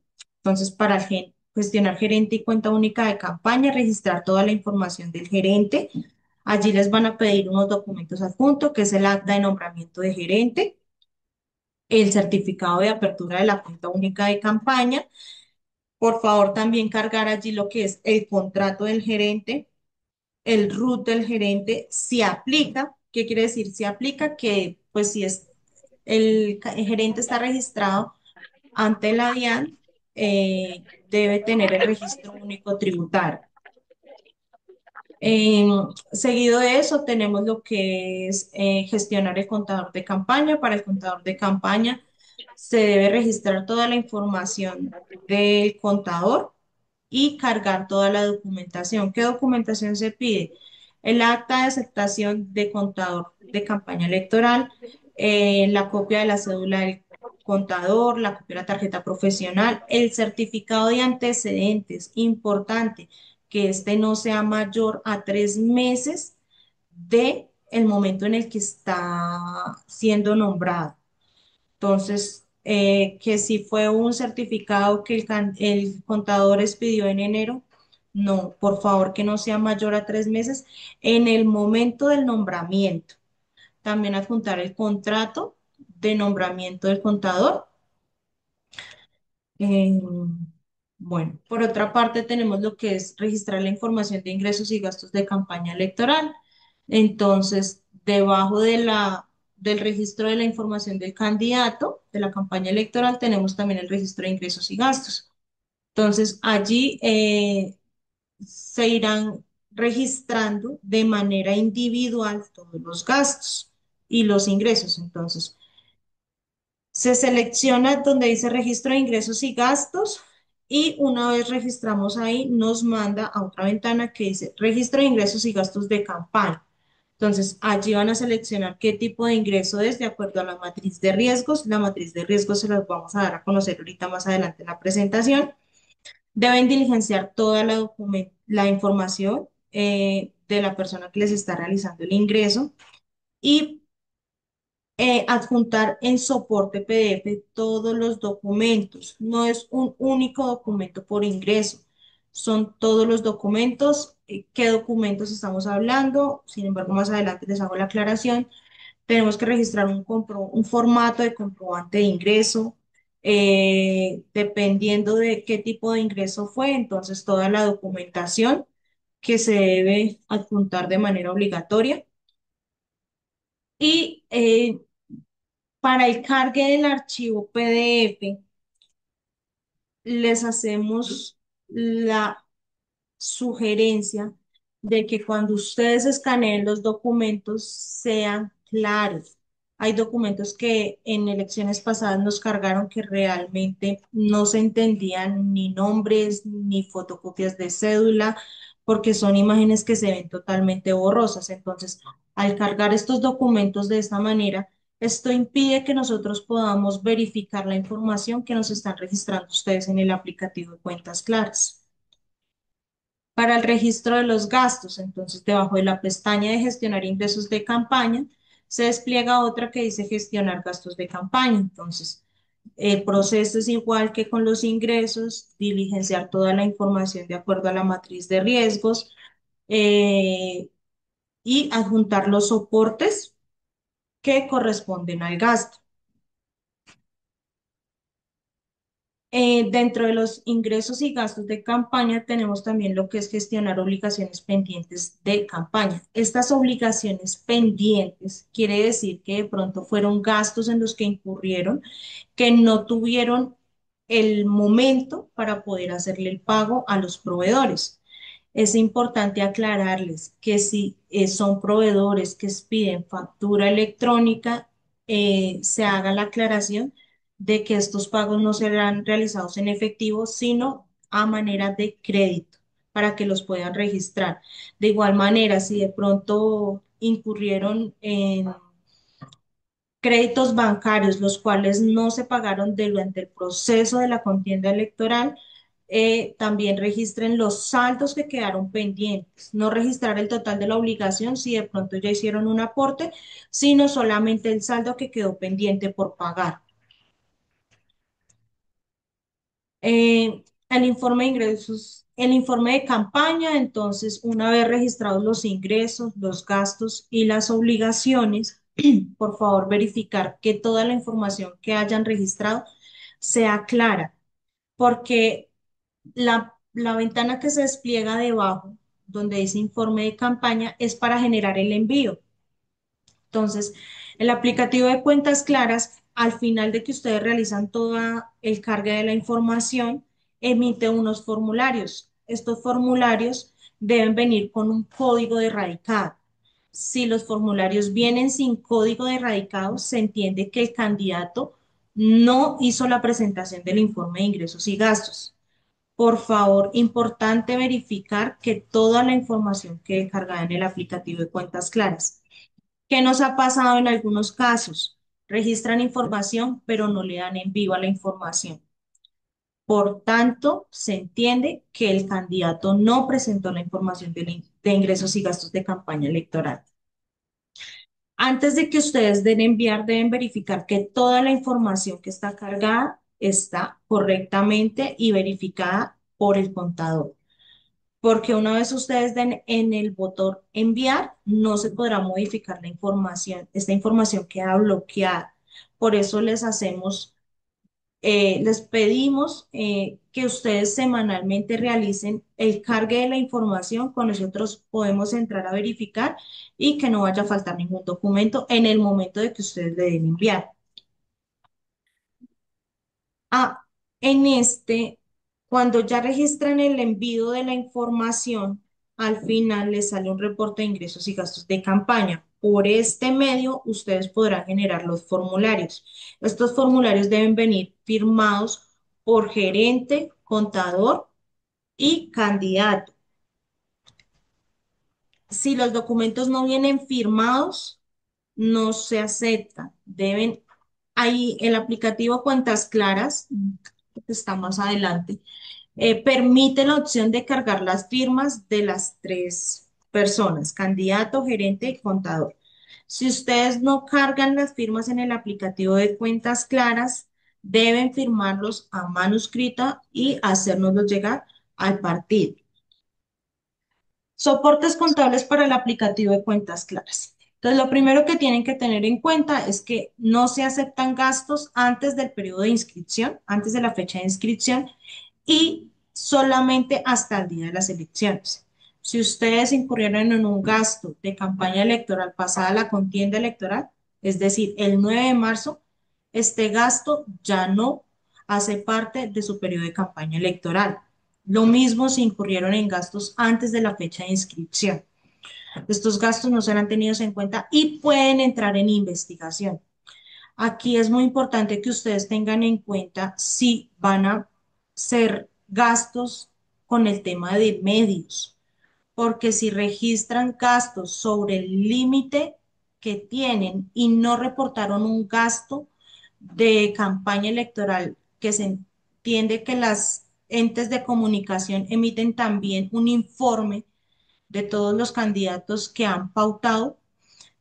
Entonces, para gestionar gerente y cuenta única de campaña, registrar toda la información del gerente. Allí les van a pedir unos documentos adjuntos, que es el acta de nombramiento de gerente, el certificado de apertura de la cuenta única de campaña. Por favor, también cargar allí lo que es el contrato del gerente, el RUT del gerente, si aplica. ¿Qué quiere decir? Si aplica que, pues, si es el gerente está registrado ante la DIAN, debe tener el registro único tributario. Eh, Seguido de eso, tenemos lo que es gestionar el contador de campaña. Para el contador de campaña se debe registrar toda la información del contador y cargar toda la documentación. ¿Qué documentación se pide? El acta de aceptación de contador de campaña electoral, la copia de la cédula del contador, la copia de la tarjeta profesional, el certificado de antecedentes, importante que este no sea mayor a 3 meses de el momento en el que está siendo nombrado. Entonces, que si fue un certificado que el contador expidió en enero, no, por favor que no sea mayor a 3 meses en el momento del nombramiento. También adjuntar el contrato de nombramiento del contador. Eh, bueno, por otra parte tenemos lo que es registrar la información de ingresos y gastos de campaña electoral. Entonces, debajo del registro de la información del candidato de la campaña electoral tenemos también el registro de ingresos y gastos. Entonces, allí se irán registrando de manera individual todos los gastos y los ingresos. Entonces, se selecciona donde dice registro de ingresos y gastos y una vez registramos ahí nos manda a otra ventana que dice registro de ingresos y gastos de campaña. Entonces allí van a seleccionar qué tipo de ingreso es de acuerdo a la matriz de riesgos. La matriz de riesgos se las vamos a dar a conocer ahorita más adelante en la presentación. Deben diligenciar toda la información de la persona que les está realizando el ingreso y adjuntar en soporte PDF todos los documentos. No es un único documento por ingreso, son todos los documentos. ¿Qué documentos estamos hablando? Sin embargo, más adelante les hago la aclaración. Tenemos que registrar un formato de comprobante de ingreso. Dependiendo de qué tipo de ingreso fue, entonces toda la documentación que se debe adjuntar de manera obligatoria. Y para el cargue del archivo PDF, les hacemos la sugerencia de que cuando ustedes escaneen los documentos sean claros. Hay documentos que en elecciones pasadas nos cargaron que realmente no se entendían ni nombres ni fotocopias de cédula, porque son imágenes que se ven totalmente borrosas. Entonces, al cargar estos documentos de esta manera, esto impide que nosotros podamos verificar la información que nos están registrando ustedes en el aplicativo de Cuentas Claras. Para el registro de los gastos, entonces debajo de la pestaña de gestionar ingresos de campaña, se despliega otra que dice gestionar gastos de campaña. Entonces, el proceso es igual que con los ingresos, diligenciar toda la información de acuerdo a la matriz de riesgos eh, y adjuntar los soportes que corresponden al gasto. Dentro de los ingresos y gastos de campaña tenemos también lo que es gestionar obligaciones pendientes de campaña. Estas obligaciones pendientes quiere decir que de pronto fueron gastos en los que incurrieron, que no tuvieron el momento para poder hacerle el pago a los proveedores. Es importante aclararles que si son proveedores que piden factura electrónica, se haga la aclaración de que estos pagos no serán realizados en efectivo, sino a manera de crédito, para que los puedan registrar. De igual manera, si de pronto incurrieron en créditos bancarios, los cuales no se pagaron durante el proceso de la contienda electoral, también registren los saldos que quedaron pendientes. No registrar el total de la obligación si de pronto ya hicieron un aporte, sino solamente el saldo que quedó pendiente por pagar. El informe de ingresos, el informe de campaña, entonces, una vez registrados los ingresos, los gastos y las obligaciones, por favor verificar que toda la información que hayan registrado sea clara, porque la ventana que se despliega debajo, donde dice informe de campaña, es para generar el envío. Entonces, el aplicativo de Cuentas Claras, al final de que ustedes realizan toda el cargue de la información, emite unos formularios. Estos formularios deben venir con un código de radicado. Si los formularios vienen sin código de radicado, se entiende que el candidato no hizo la presentación del informe de ingresos y gastos. Por favor, importante verificar que toda la información quede cargada en el aplicativo de Cuentas Claras. ¿Qué nos ha pasado en algunos casos? Registran información, pero no le dan en vivo a la información. Por tanto, se entiende que el candidato no presentó la información de ingresos y gastos de campaña electoral. Antes de que ustedes den enviar, deben verificar que toda la información que está cargada está correctamente y verificada por el contador, porque una vez ustedes den en el botón enviar, no se podrá modificar la información. Esta información queda bloqueada. Por eso les pedimos que ustedes semanalmente realicen el cargue de la información. Con nosotros podemos entrar a verificar y que no vaya a faltar ningún documento en el momento de que ustedes le den enviar. Ah, cuando ya registran el envío de la información, al final les sale un reporte de ingresos y gastos de campaña. Por este medio, ustedes podrán generar los formularios. Estos formularios deben venir firmados por gerente, contador y candidato. Si los documentos no vienen firmados, no se aceptan. Ahí el aplicativo Cuentas Claras, que está más adelante, permite la opción de cargar las firmas de las tres personas, candidato, gerente y contador. Si ustedes no cargan las firmas en el aplicativo de Cuentas Claras, deben firmarlos a manuscrita y hacérnoslos llegar al partido. Soportes contables para el aplicativo de Cuentas Claras. Entonces, lo primero que tienen que tener en cuenta es que no se aceptan gastos antes del periodo de inscripción, antes de la fecha de inscripción y solamente hasta el día de las elecciones. Si ustedes incurrieron en un gasto de campaña electoral pasada la contienda electoral, es decir, el 9 de marzo, este gasto ya no hace parte de su periodo de campaña electoral. Lo mismo si incurrieron en gastos antes de la fecha de inscripción. Estos gastos no serán tenidos en cuenta y pueden entrar en investigación. Aquí es muy importante que ustedes tengan en cuenta si van a ser gastos con el tema de medios, porque si registran gastos sobre el límite que tienen y no reportaron un gasto de campaña electoral, que se entiende que las entes de comunicación emiten también un informe de todos los candidatos que han pautado,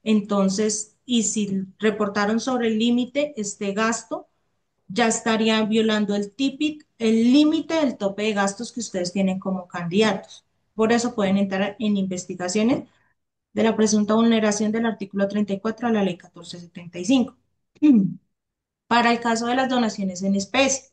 entonces, y si reportaron sobre el límite este gasto, ya estaría violando el TIPIT, el límite del tope de gastos que ustedes tienen como candidatos. Por eso pueden entrar en investigaciones de la presunta vulneración del artículo 34 de la ley 1475. Para el caso de las donaciones en especie.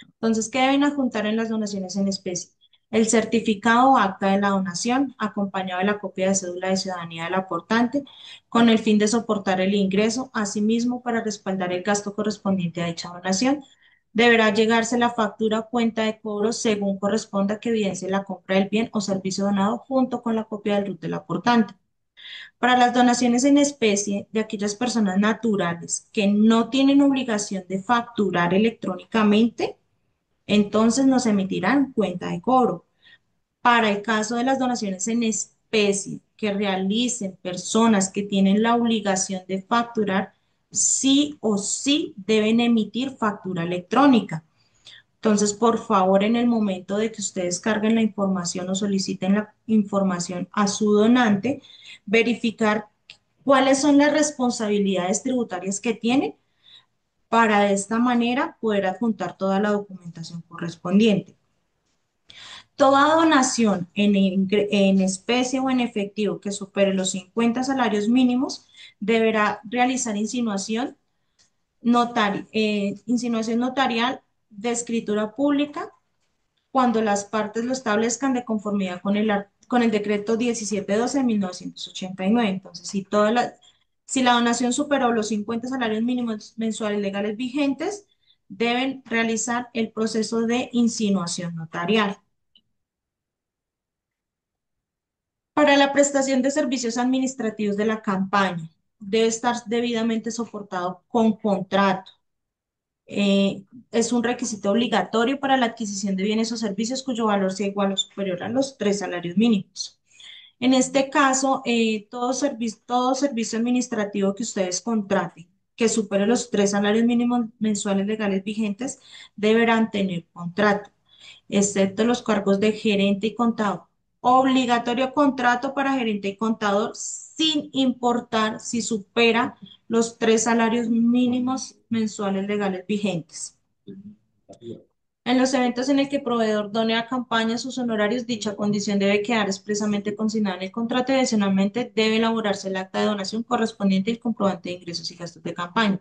Entonces, ¿qué deben adjuntar en las donaciones en especie? El certificado o acta de la donación, acompañado de la copia de cédula de ciudadanía del aportante, con el fin de soportar el ingreso. Asimismo, para respaldar el gasto correspondiente a dicha donación, deberá llegarse la factura o cuenta de cobro según corresponda que evidencie la compra del bien o servicio donado junto con la copia del RUT del aportante. Para las donaciones en especie de aquellas personas naturales que no tienen obligación de facturar electrónicamente, entonces nos emitirán cuenta de cobro. Para el caso de las donaciones en especie que realicen personas que tienen la obligación de facturar, sí o sí deben emitir factura electrónica. Entonces, por favor, en el momento de que ustedes carguen la información o soliciten la información a su donante, verificar cuáles son las responsabilidades tributarias que tienen para de esta manera poder adjuntar toda la documentación correspondiente. Toda donación en especie o en efectivo que supere los 50 salarios mínimos deberá realizar insinuación notarial de escritura pública cuando las partes lo establezcan de conformidad con el decreto 1712 de 1989. Entonces, si la donación superó los 50 salarios mínimos mensuales legales vigentes, deben realizar el proceso de insinuación notarial. Para la prestación de servicios administrativos de la campaña, debe estar debidamente soportado con contrato. Es un requisito obligatorio para la adquisición de bienes o servicios cuyo valor sea igual o superior a los 3 salarios mínimos. En este caso, todo servicio administrativo que ustedes contraten que supere los 3 salarios mínimos mensuales legales vigentes deberán tener contrato, excepto los cargos de gerente y contador. Obligatorio contrato para gerente y contador sin importar si supera los 3 salarios mínimos mensuales legales vigentes. En los eventos en el que el proveedor done a campaña sus honorarios, dicha condición debe quedar expresamente consignada en el contrato y adicionalmente debe elaborarse el acta de donación correspondiente y el comprobante de ingresos y gastos de campaña.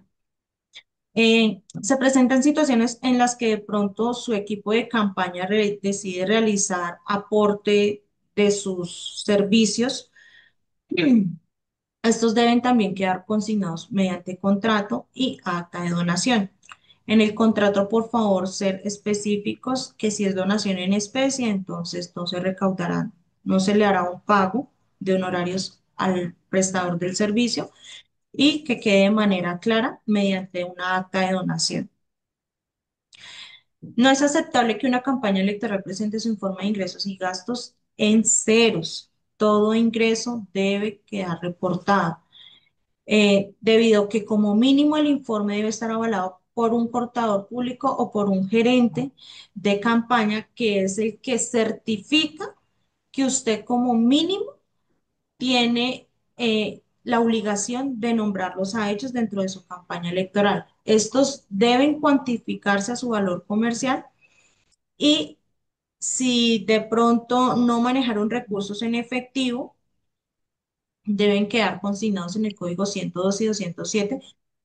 Se presentan situaciones en las que de pronto su equipo de campaña decide realizar aporte de sus servicios. Estos deben también quedar consignados mediante contrato y acta de donación. En el contrato, por favor, ser específicos que si es donación en especie, entonces no se recaudará, no se le hará un pago de honorarios al prestador del servicio y que quede de manera clara mediante una acta de donación. No es aceptable que una campaña electoral presente su informe de ingresos y gastos en ceros. Todo ingreso debe quedar reportado, debido a que como mínimo el informe debe estar avalado por un contador público o por un gerente de campaña que es el que certifica que usted como mínimo tiene la obligación de nombrarlos a ellos dentro de su campaña electoral. Estos deben cuantificarse a su valor comercial y si de pronto no manejaron recursos en efectivo, deben quedar consignados en el código 102 y 207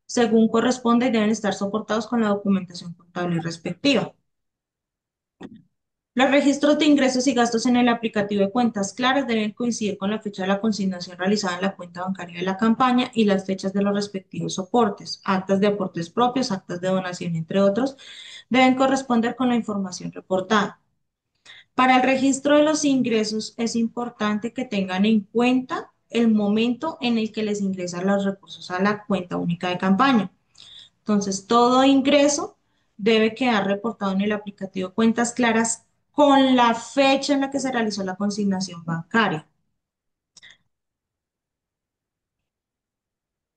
según corresponde y deben estar soportados con la documentación contable respectiva. Los registros de ingresos y gastos en el aplicativo de cuentas claras deben coincidir con la fecha de la consignación realizada en la cuenta bancaria de la campaña y las fechas de los respectivos soportes. Actas de aportes propios, actas de donación, entre otros, deben corresponder con la información reportada. Para el registro de los ingresos es importante que tengan en cuenta el momento en el que les ingresan los recursos a la cuenta única de campaña. Entonces, todo ingreso debe quedar reportado en el aplicativo Cuentas Claras con la fecha en la que se realizó la consignación bancaria.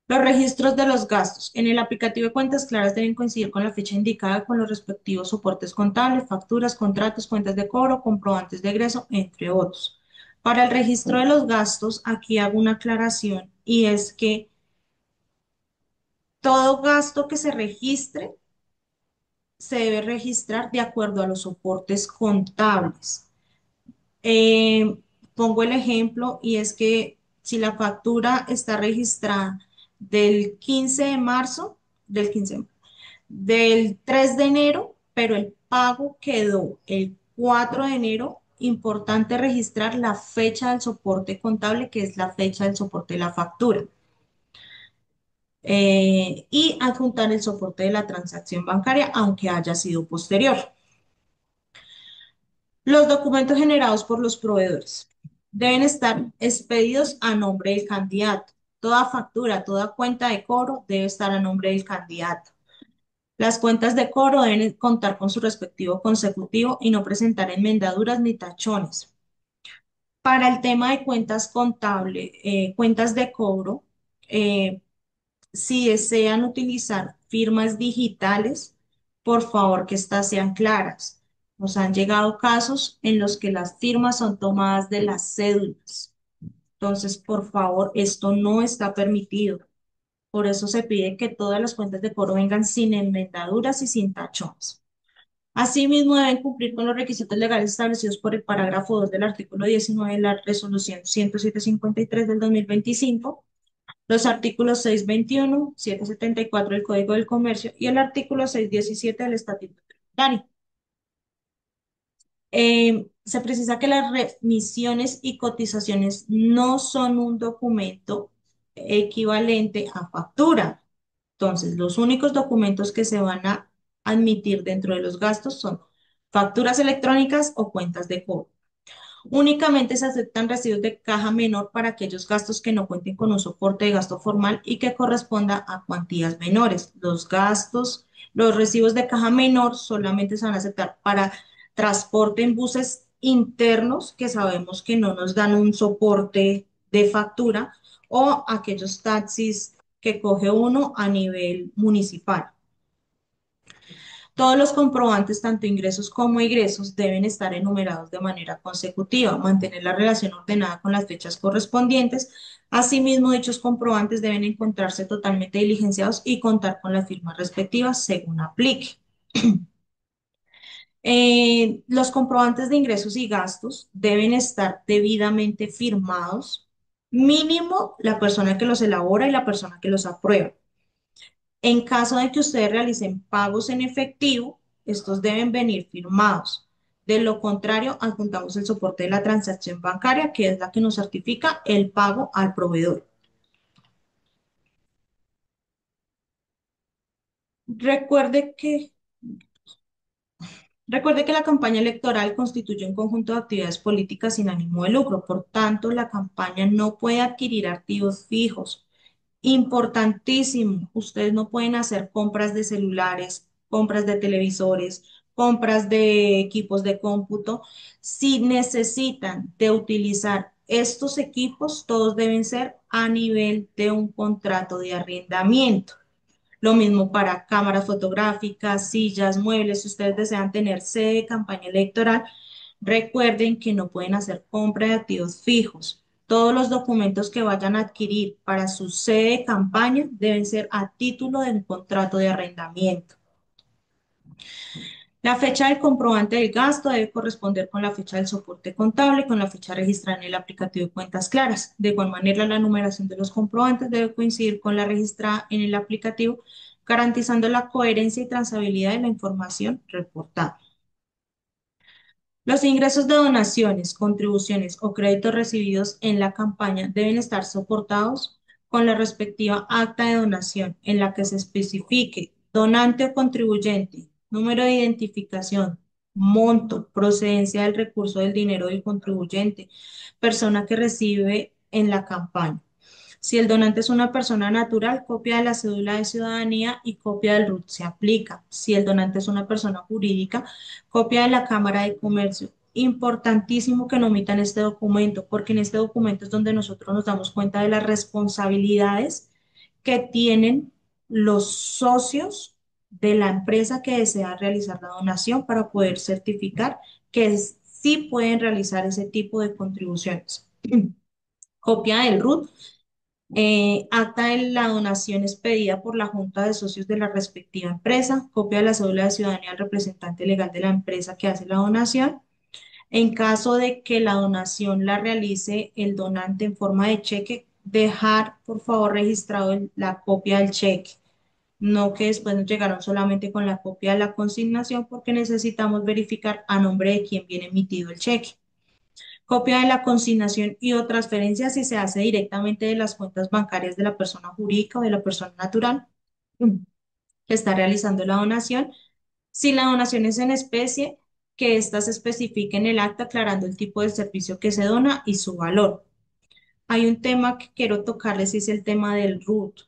Los registros de los gastos en el aplicativo de Cuentas Claras deben coincidir con la fecha indicada con los respectivos soportes contables, facturas, contratos, cuentas de cobro, comprobantes de egreso, entre otros. Para el registro de los gastos, aquí hago una aclaración y es que todo gasto que se registre se debe registrar de acuerdo a los soportes contables. Eh, Pongo el ejemplo y es que si la factura está registrada del 15 de marzo, del 3 de enero, pero el pago quedó el 4 de enero, importante registrar la fecha del soporte contable, que es la fecha del soporte de la factura, y adjuntar el soporte de la transacción bancaria, aunque haya sido posterior. Los documentos generados por los proveedores deben estar expedidos a nombre del candidato. Toda factura, toda cuenta de cobro debe estar a nombre del candidato. Las cuentas de cobro deben contar con su respectivo consecutivo y no presentar enmendaduras ni tachones. Para el tema de cuentas contables, cuentas de cobro, eh, si desean utilizar firmas digitales, por favor que éstas sean claras. Nos han llegado casos en los que las firmas son tomadas de las cédulas. Entonces, por favor, esto no está permitido. Por eso se pide que todas las cuentas de cobro vengan sin enmendaduras y sin tachones. Asimismo, deben cumplir con los requisitos legales establecidos por el parágrafo 2 del artículo 19 de la Resolución 10753 del 2025, los artículos 621, 774 del Código del Comercio y el artículo 617 del Estatuto Tributario. Se precisa que las remisiones y cotizaciones no son un documento equivalente a factura. Entonces, los únicos documentos que se van a admitir dentro de los gastos son facturas electrónicas o cuentas de cobro. Únicamente se aceptan recibos de caja menor para aquellos gastos que no cuenten con un soporte de gasto formal y que corresponda a cuantías menores. Los recibos de caja menor solamente se van a aceptar para transporte en buses internos que sabemos que no nos dan un soporte de factura o aquellos taxis que coge uno a nivel municipal. Todos los comprobantes, tanto ingresos como egresos, deben estar enumerados de manera consecutiva, mantener la relación ordenada con las fechas correspondientes. Asimismo, dichos comprobantes deben encontrarse totalmente diligenciados y contar con las firmas respectivas según aplique. Los comprobantes de ingresos y gastos deben estar debidamente firmados, mínimo la persona que los elabora y la persona que los aprueba. En caso de que ustedes realicen pagos en efectivo, estos deben venir firmados. De lo contrario, adjuntamos el soporte de la transacción bancaria, que es la que nos certifica el pago al proveedor. Recuerde que, recuerde que la campaña electoral constituye un conjunto de actividades políticas sin ánimo de lucro. Por tanto, la campaña no puede adquirir activos fijos. Importantísimo, ustedes no pueden hacer compras de celulares, compras de televisores, compras de equipos de cómputo. Si necesitan de utilizar estos equipos, todos deben ser a nivel de un contrato de arrendamiento. Lo mismo para cámaras fotográficas, sillas, muebles. Si ustedes desean tener sede de campaña electoral, recuerden que no pueden hacer compra de activos fijos. Todos los documentos que vayan a adquirir para su sede de campaña deben ser a título de un contrato de arrendamiento. La fecha del comprobante del gasto debe corresponder con la fecha del soporte contable y con la fecha registrada en el aplicativo de cuentas claras. De igual manera, la numeración de los comprobantes debe coincidir con la registrada en el aplicativo, garantizando la coherencia y trazabilidad de la información reportada. Los ingresos de donaciones, contribuciones o créditos recibidos en la campaña deben estar soportados con la respectiva acta de donación en la que se especifique donante o contribuyente, número de identificación, monto, procedencia del recurso del dinero del contribuyente, persona que recibe en la campaña. Si el donante es una persona natural, copia de la cédula de ciudadanía y copia del RUT se aplica. Si el donante es una persona jurídica, copia de la Cámara de Comercio. Importantísimo que no omitan este documento, porque en este documento es donde nosotros nos damos cuenta de las responsabilidades que tienen los socios de la empresa que desea realizar la donación para poder certificar que sí pueden realizar ese tipo de contribuciones. Copia del RUT, acta de la donación expedida por la Junta de Socios de la respectiva empresa, copia de la cédula de ciudadanía al representante legal de la empresa que hace la donación. En caso de que la donación la realice el donante en forma de cheque, dejar por favor registrado la copia del cheque. No que después nos llegaron solamente con la copia de la consignación porque necesitamos verificar a nombre de quién viene emitido el cheque. Copia de la consignación y o transferencia si se hace directamente de las cuentas bancarias de la persona jurídica o de la persona natural que está realizando la donación. Si la donación es en especie, que ésta se especifique en el acta aclarando el tipo de servicio que se dona y su valor. Hay un tema que quiero tocarles y es el tema del RUT.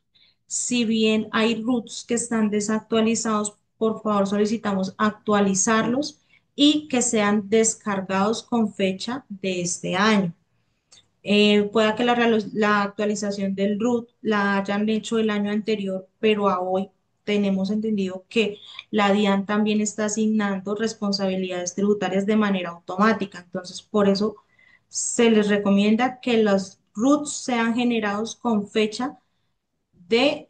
Si bien hay RUTs que están desactualizados, por favor solicitamos actualizarlos y que sean descargados con fecha de este año. Pueda que la actualización del RUT la hayan hecho el año anterior, pero a hoy tenemos entendido que la DIAN también está asignando responsabilidades tributarias de manera automática. Entonces, por eso se les recomienda que los RUTs sean generados con fecha de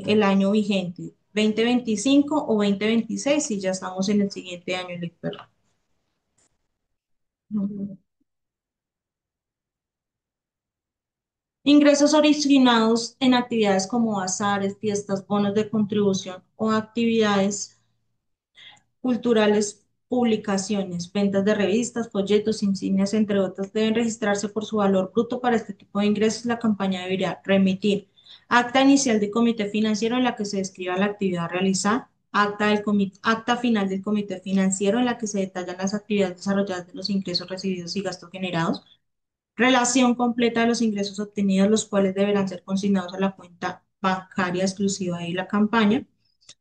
el año vigente, 2025 o 2026, si ya estamos en el siguiente año electoral. Ingresos originados en actividades como bazares, fiestas, bonos de contribución o actividades culturales, publicaciones, ventas de revistas, folletos, insignias, entre otras, deben registrarse por su valor bruto. Para este tipo de ingresos, la campaña debería remitir acta inicial de comité financiero en la que se describa la actividad realizada, acta final del comité financiero en la que se detallan las actividades desarrolladas de los ingresos recibidos y gastos generados, relación completa de los ingresos obtenidos, los cuales deberán ser consignados a la cuenta bancaria exclusiva de la campaña,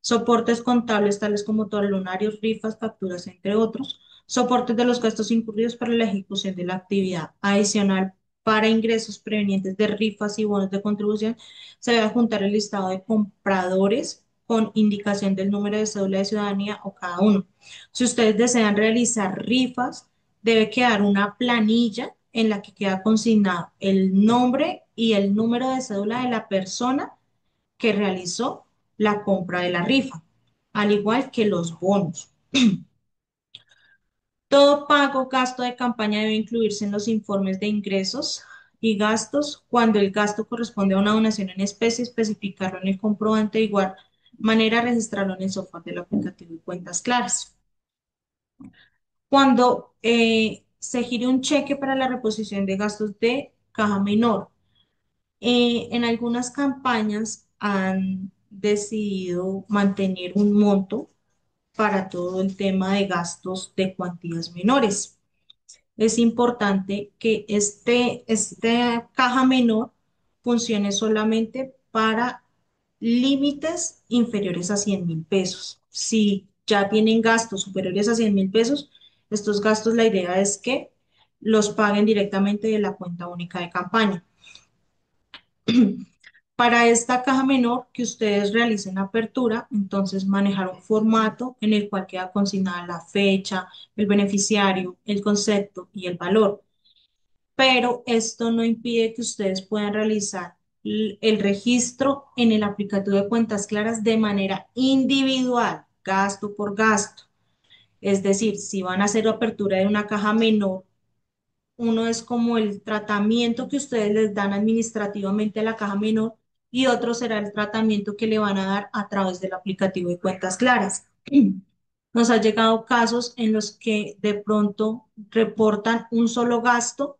soportes contables tales como talonarios, rifas, facturas, entre otros, soportes de los gastos incurridos para la ejecución de la actividad. Adicional, para ingresos provenientes de rifas y bonos de contribución, se debe juntar el listado de compradores con indicación del número de cédula de ciudadanía o cada uno. Si ustedes desean realizar rifas, debe quedar una planilla en la que queda consignado el nombre y el número de cédula de la persona que realizó la compra de la rifa, al igual que los bonos. Todo pago, gasto de campaña debe incluirse en los informes de ingresos y gastos. Cuando el gasto corresponde a una donación en especie, especificarlo en el comprobante de igual manera, registrarlo en el software del aplicativo y cuentas claras. Cuando se gire un cheque para la reposición de gastos de caja menor, en algunas campañas han decidido mantener un monto para todo el tema de gastos de cuantías menores. Es importante que esta caja menor funcione solamente para límites inferiores a 100.000 pesos. Si ya tienen gastos superiores a 100.000 pesos, estos gastos la idea es que los paguen directamente de la cuenta única de campaña. Para esta caja menor que ustedes realicen apertura, entonces manejar un formato en el cual queda consignada la fecha, el beneficiario, el concepto y el valor. pero esto no impide que ustedes puedan realizar el registro en el aplicativo de Cuentas Claras de manera individual, gasto por gasto. Es decir, si van a hacer apertura de una caja menor, uno es como el tratamiento que ustedes les dan administrativamente a la caja menor y otro será el tratamiento que le van a dar a través del aplicativo de Cuentas Claras. Nos ha llegado casos en los que de pronto reportan un solo gasto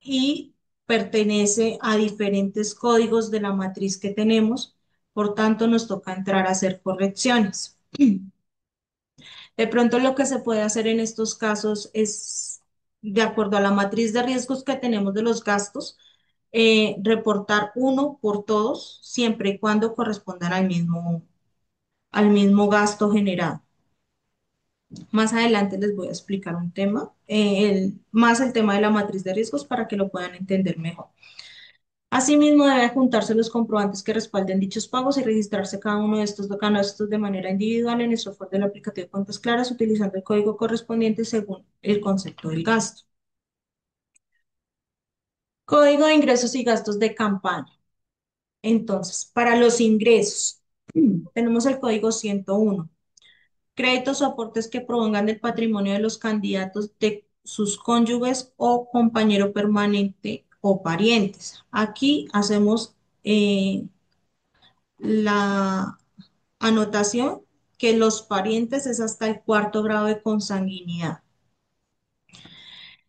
y pertenece a diferentes códigos de la matriz que tenemos, por tanto nos toca entrar a hacer correcciones. De pronto lo que se puede hacer en estos casos es, de acuerdo a la matriz de riesgos que tenemos de los gastos, reportar uno por todos, siempre y cuando correspondan al mismo gasto generado. Más adelante les voy a explicar un tema, más el tema de la matriz de riesgos para que lo puedan entender mejor. Asimismo, deben juntarse los comprobantes que respalden dichos pagos y registrarse cada uno de estos canastos de manera individual en el software del aplicativo de Cuentas Claras, utilizando el código correspondiente según el concepto del gasto. Código de ingresos y gastos de campaña. Entonces, para los ingresos, tenemos el código 101. Créditos o aportes que provengan del patrimonio de los candidatos, de sus cónyuges o compañero permanente o parientes. Aquí hacemos la anotación que los parientes es hasta el cuarto grado de consanguinidad.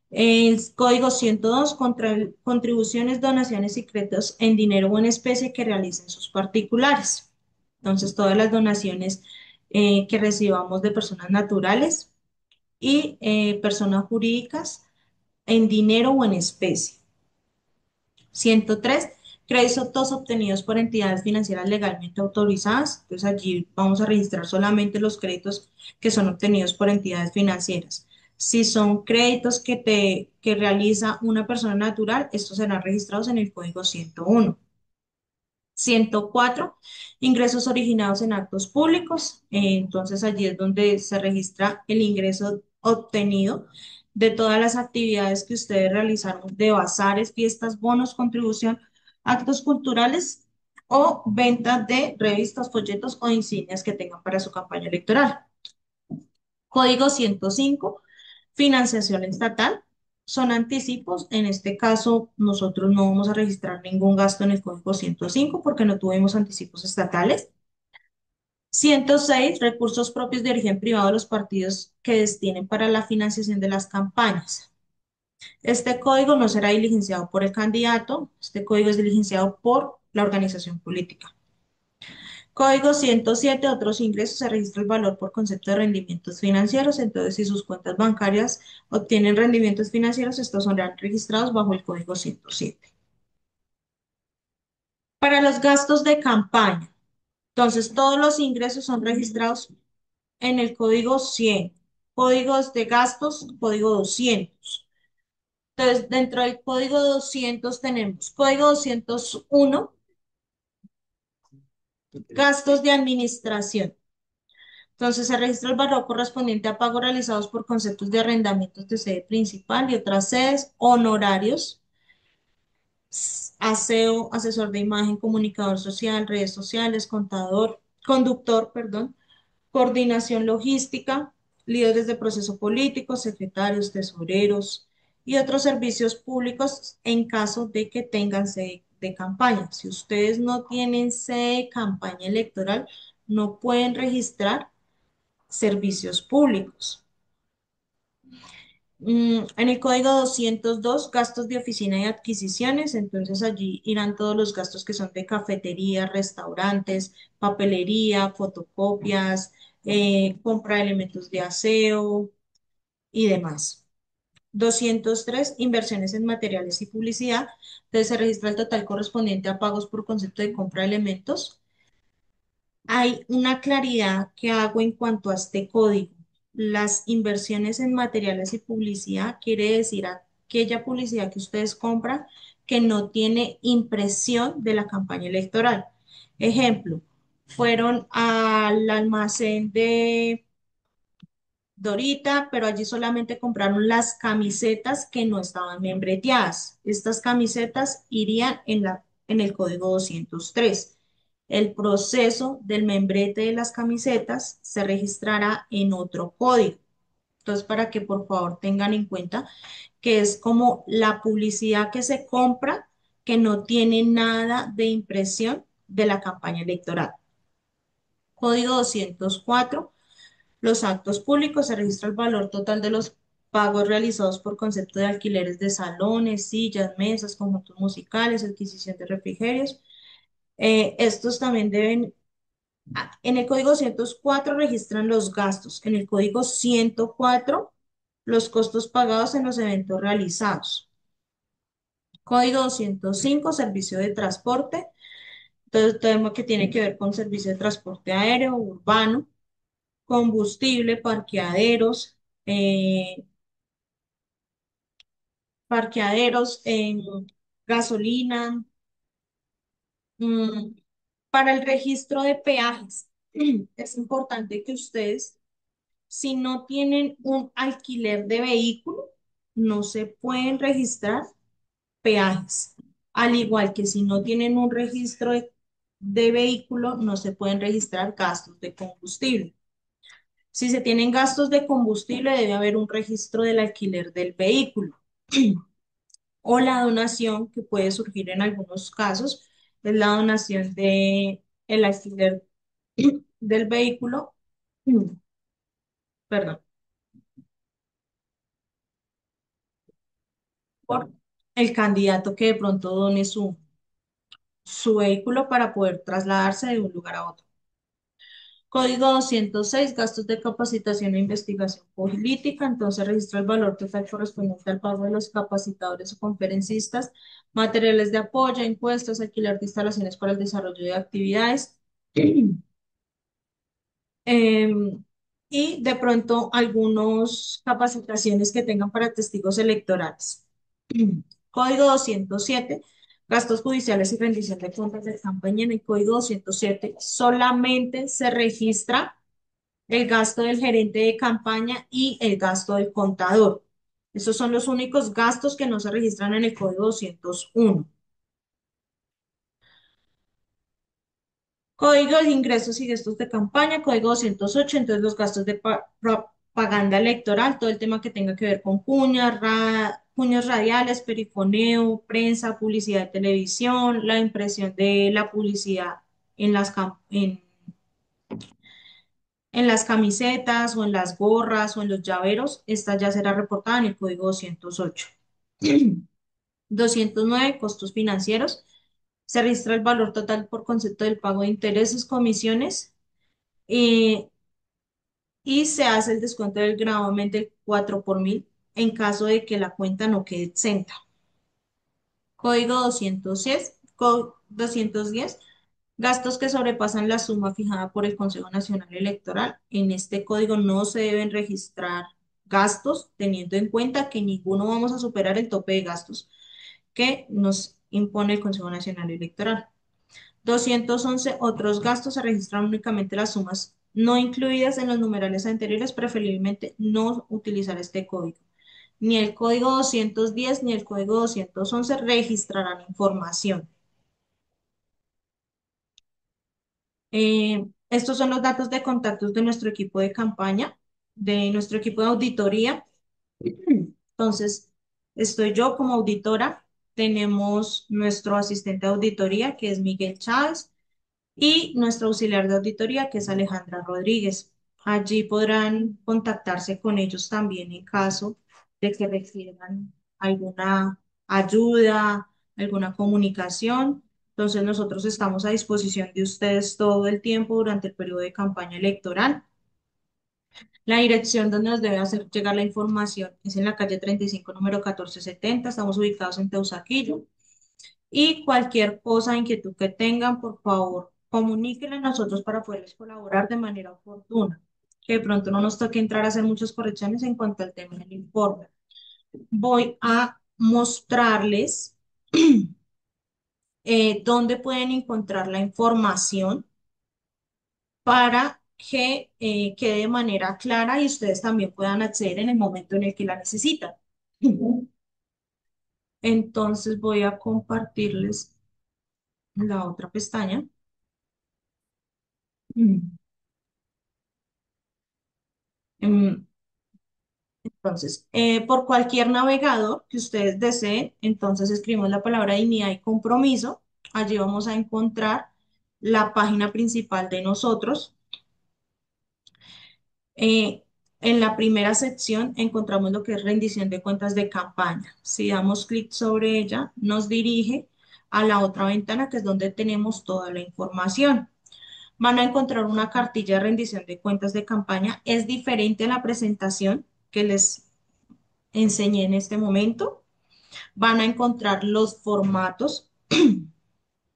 El código 102, contribuciones, donaciones y créditos en dinero o en especie que realicen sus particulares. Entonces, todas las donaciones que recibamos de personas naturales y personas jurídicas en dinero o en especie. 103, créditos obtenidos por entidades financieras legalmente autorizadas. Entonces allí vamos a registrar solamente los créditos que son obtenidos por entidades financieras. Si son créditos que realiza una persona natural, estos serán registrados en el código 101. 104, ingresos originados en actos públicos. Entonces allí es donde se registra el ingreso obtenido de todas las actividades que ustedes realizaron de bazares, fiestas, bonos, contribución, actos culturales o venta de revistas, folletos o insignias que tengan para su campaña electoral. Código 105, financiación estatal. Son anticipos. En este caso, nosotros no vamos a registrar ningún gasto en el código 105 porque no tuvimos anticipos estatales. 106, recursos propios de origen privado de los partidos que destinen para la financiación de las campañas. Este código no será diligenciado por el candidato, este código es diligenciado por la organización política. Código 107, otros ingresos, se registra el valor por concepto de rendimientos financieros. Entonces, si sus cuentas bancarias obtienen rendimientos financieros, estos serán registrados bajo el código 107. Para los gastos de campaña, entonces todos los ingresos son registrados en el código 100. Códigos de gastos, código 200. Entonces, dentro del código 200 tenemos código 201, gastos de administración. Entonces se registra el valor correspondiente a pagos realizados por conceptos de arrendamientos de sede principal y otras sedes, honorarios, aseo, asesor de imagen, comunicador social, redes sociales, conductor, perdón, coordinación logística, líderes de proceso político, secretarios, tesoreros y otros servicios públicos en caso de que tengan sede de campaña. Si ustedes no tienen sede de campaña electoral, no pueden registrar servicios públicos. En el código 202, gastos de oficina y adquisiciones, entonces allí irán todos los gastos que son de cafetería, restaurantes, papelería, fotocopias, compra de elementos de aseo y demás. 203, inversiones en materiales y publicidad. Entonces se registra el total correspondiente a pagos por concepto de compra de elementos. Hay una claridad que hago en cuanto a este código. Las inversiones en materiales y publicidad quiere decir aquella publicidad que ustedes compran que no tiene impresión de la campaña electoral. Ejemplo, fueron al almacén Dorita, pero allí solamente compraron las camisetas que no estaban membreteadas. Estas camisetas irían en el código 203. El proceso del membrete de las camisetas se registrará en otro código. Entonces, para que por favor tengan en cuenta que es como la publicidad que se compra que no tiene nada de impresión de la campaña electoral. Código 204. Los actos públicos se registra el valor total de los pagos realizados por concepto de alquileres de salones, sillas, mesas, conjuntos musicales, adquisición de refrigerios. Estos también deben, en el código 204 registran los gastos, en el código 104 los costos pagados en los eventos realizados. Código 205 servicio de transporte, todo tema que tiene que ver con servicio de transporte aéreo, urbano, combustible, eh, parqueaderos en gasolina, mm, para el registro de peajes. Es importante que ustedes, si no tienen un alquiler de vehículo, no se pueden registrar peajes. Al igual que si no tienen un registro de vehículo, no se pueden registrar gastos de combustible. Si se tienen gastos de combustible, debe haber un registro del alquiler del vehículo. O la donación que puede surgir en algunos casos es la donación de el alquiler del vehículo, perdón, por el candidato que de pronto done su vehículo para poder trasladarse de un lugar a otro. Código 206, gastos de capacitación e investigación política. Entonces registra el valor total correspondiente al pago de los capacitadores o conferencistas, materiales de apoyo, impuestos, alquiler de instalaciones para el desarrollo de actividades. Y de pronto algunas capacitaciones que tengan para testigos electorales. Código 207, gastos judiciales y rendición de cuentas de campaña. En el Código 207 solamente se registra el gasto del gerente de campaña y el gasto del contador. Esos son los únicos gastos que no se registran en el Código 201. Código de ingresos y gastos de campaña, código 208, entonces los gastos de propaganda electoral, todo el tema que tenga que ver con cuñas, cuñas radiales, perifoneo, prensa, publicidad de televisión, la impresión de la publicidad en las camisetas o en las gorras o en los llaveros, esta ya será reportada en el código 208. 209, costos financieros. Se registra el valor total por concepto del pago de intereses, comisiones, eh, y se hace el descuento del gravamen del 4 por mil en caso de que la cuenta no quede exenta. Código 210, gastos que sobrepasan la suma fijada por el Consejo Nacional Electoral. En este código no se deben registrar gastos, teniendo en cuenta que ninguno vamos a superar el tope de gastos que nos impone el Consejo Nacional Electoral. 211, otros gastos, se registran únicamente las sumas no incluidas en los numerales anteriores, preferiblemente no utilizar este código. Ni el código 210 ni el código 211 registrarán información. Estos son los datos de contactos de nuestro equipo de campaña, de nuestro equipo de auditoría. Entonces, estoy yo como auditora, tenemos nuestro asistente de auditoría, que es Miguel Chávez, y nuestro auxiliar de auditoría, que es Alejandra Rodríguez. Allí podrán contactarse con ellos también en caso de que requieran alguna ayuda, alguna comunicación. Entonces, nosotros estamos a disposición de ustedes todo el tiempo durante el periodo de campaña electoral. La dirección donde nos debe hacer llegar la información es en la calle 35, número 1470. Estamos ubicados en Teusaquillo. Y cualquier cosa, inquietud que tengan, por favor, comuníquenle a nosotros para poderles colaborar de manera oportuna. Que de pronto no nos toque entrar a hacer muchas correcciones en cuanto al tema del informe. Voy a mostrarles dónde pueden encontrar la información para que quede de manera clara y ustedes también puedan acceder en el momento en el que la necesitan. Entonces voy a compartirles la otra pestaña. Em, Entonces, por cualquier navegador que ustedes deseen, entonces escribimos la palabra dignidad y compromiso. Allí vamos a encontrar la página principal de nosotros. Eh, en la primera sección encontramos lo que es rendición de cuentas de campaña. Si damos clic sobre ella, nos dirige a la otra ventana que es donde tenemos toda la información. Van a encontrar una cartilla de rendición de cuentas de campaña. Es diferente a la presentación que les enseñé en este momento. Van a encontrar los formatos.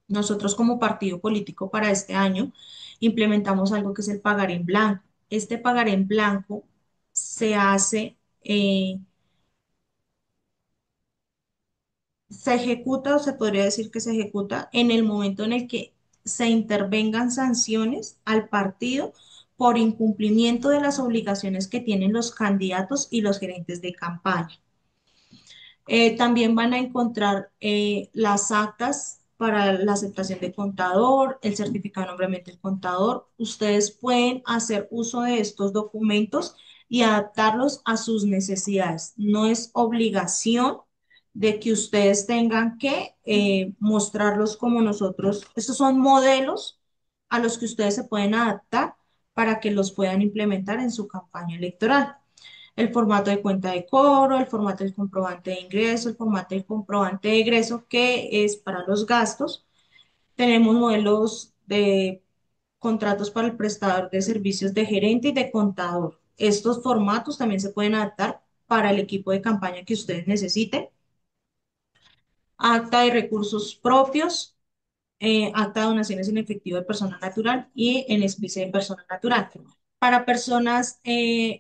Nosotros como partido político para este año implementamos algo que es el pagar en blanco. Este pagar en blanco se hace, se ejecuta o se podría decir que se ejecuta en el momento en el que se intervengan sanciones al partido por incumplimiento de las obligaciones que tienen los candidatos y los gerentes de campaña. También van a encontrar las actas para la aceptación de contador, el certificado de nombramiento del contador. Ustedes pueden hacer uso de estos documentos y adaptarlos a sus necesidades. No es obligación de que ustedes tengan que mostrarlos como nosotros. Estos son modelos a los que ustedes se pueden adaptar para que los puedan implementar en su campaña electoral. El formato de cuenta de cobro, el formato del comprobante de ingreso, el formato del comprobante de egreso, que es para los gastos. Tenemos modelos de contratos para el prestador de servicios de gerente y de contador. Estos formatos también se pueden adaptar para el equipo de campaña que ustedes necesiten. Acta de recursos propios, acta de donaciones en efectivo de persona natural y en especie de persona natural. Para personas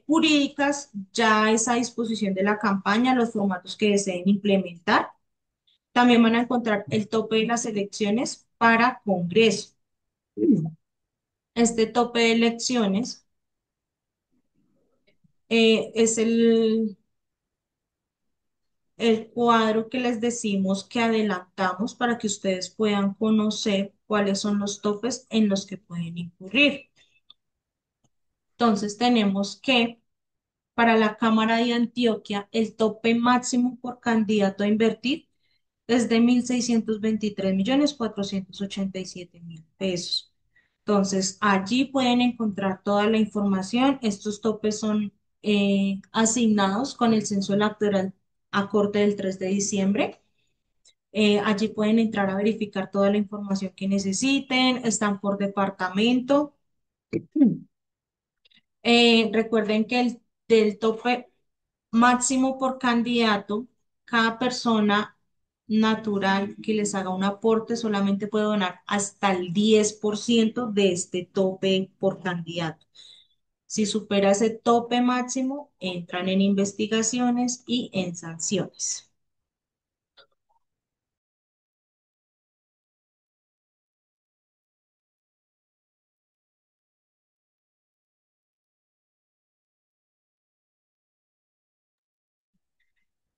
jurídicas, ya es a disposición de la campaña los formatos que deseen implementar. También van a encontrar el tope de las elecciones para Congreso. Este tope de elecciones es el cuadro que les decimos que adelantamos para que ustedes puedan conocer cuáles son los topes en los que pueden incurrir. Entonces tenemos que para la Cámara de Antioquia el tope máximo por candidato a invertir es de 1.623.487.000 pesos. Entonces allí pueden encontrar toda la información. Estos topes son asignados con el censo electoral a corte del 3 de diciembre. Allí pueden entrar a verificar toda la información que necesiten, están por departamento. Recuerden que el del tope máximo por candidato, cada persona natural que les haga un aporte solamente puede donar hasta el 10% de este tope por candidato. Si supera ese tope máximo, entran en investigaciones y en sanciones.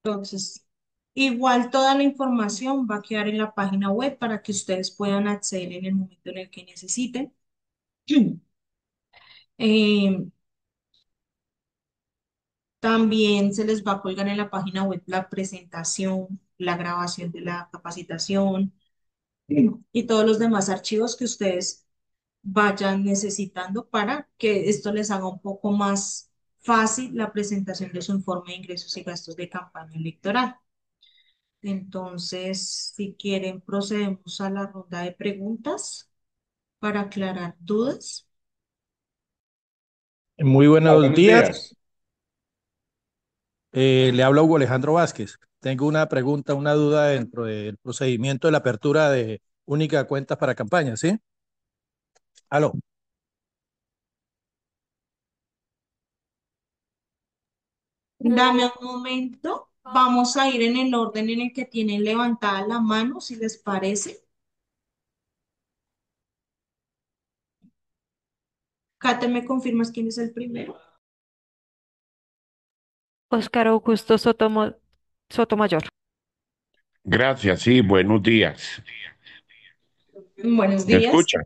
Entonces, igual toda la información va a quedar en la página web para que ustedes puedan acceder en el momento en el que necesiten. Eh, También se les va a colgar en la página web la presentación, la grabación de la capacitación y todos los demás archivos que ustedes vayan necesitando para que esto les haga un poco más fácil la presentación de su informe de ingresos y gastos de campaña electoral. Entonces, si quieren, procedemos a la ronda de preguntas para aclarar dudas. Muy Ah, buenos buenos días. días. Le habla Hugo Alejandro Vázquez. Tengo una pregunta, una duda dentro del procedimiento de la apertura de única cuentas para campaña, ¿sí? Aló. Dame un momento. Vamos a ir en el orden en el que tienen levantada la mano, si les parece. Kate, ¿me confirmas quién es el primero? Óscar Augusto Sotomayor. Gracias, sí, buenos días. Buenos ¿Me días. escucha?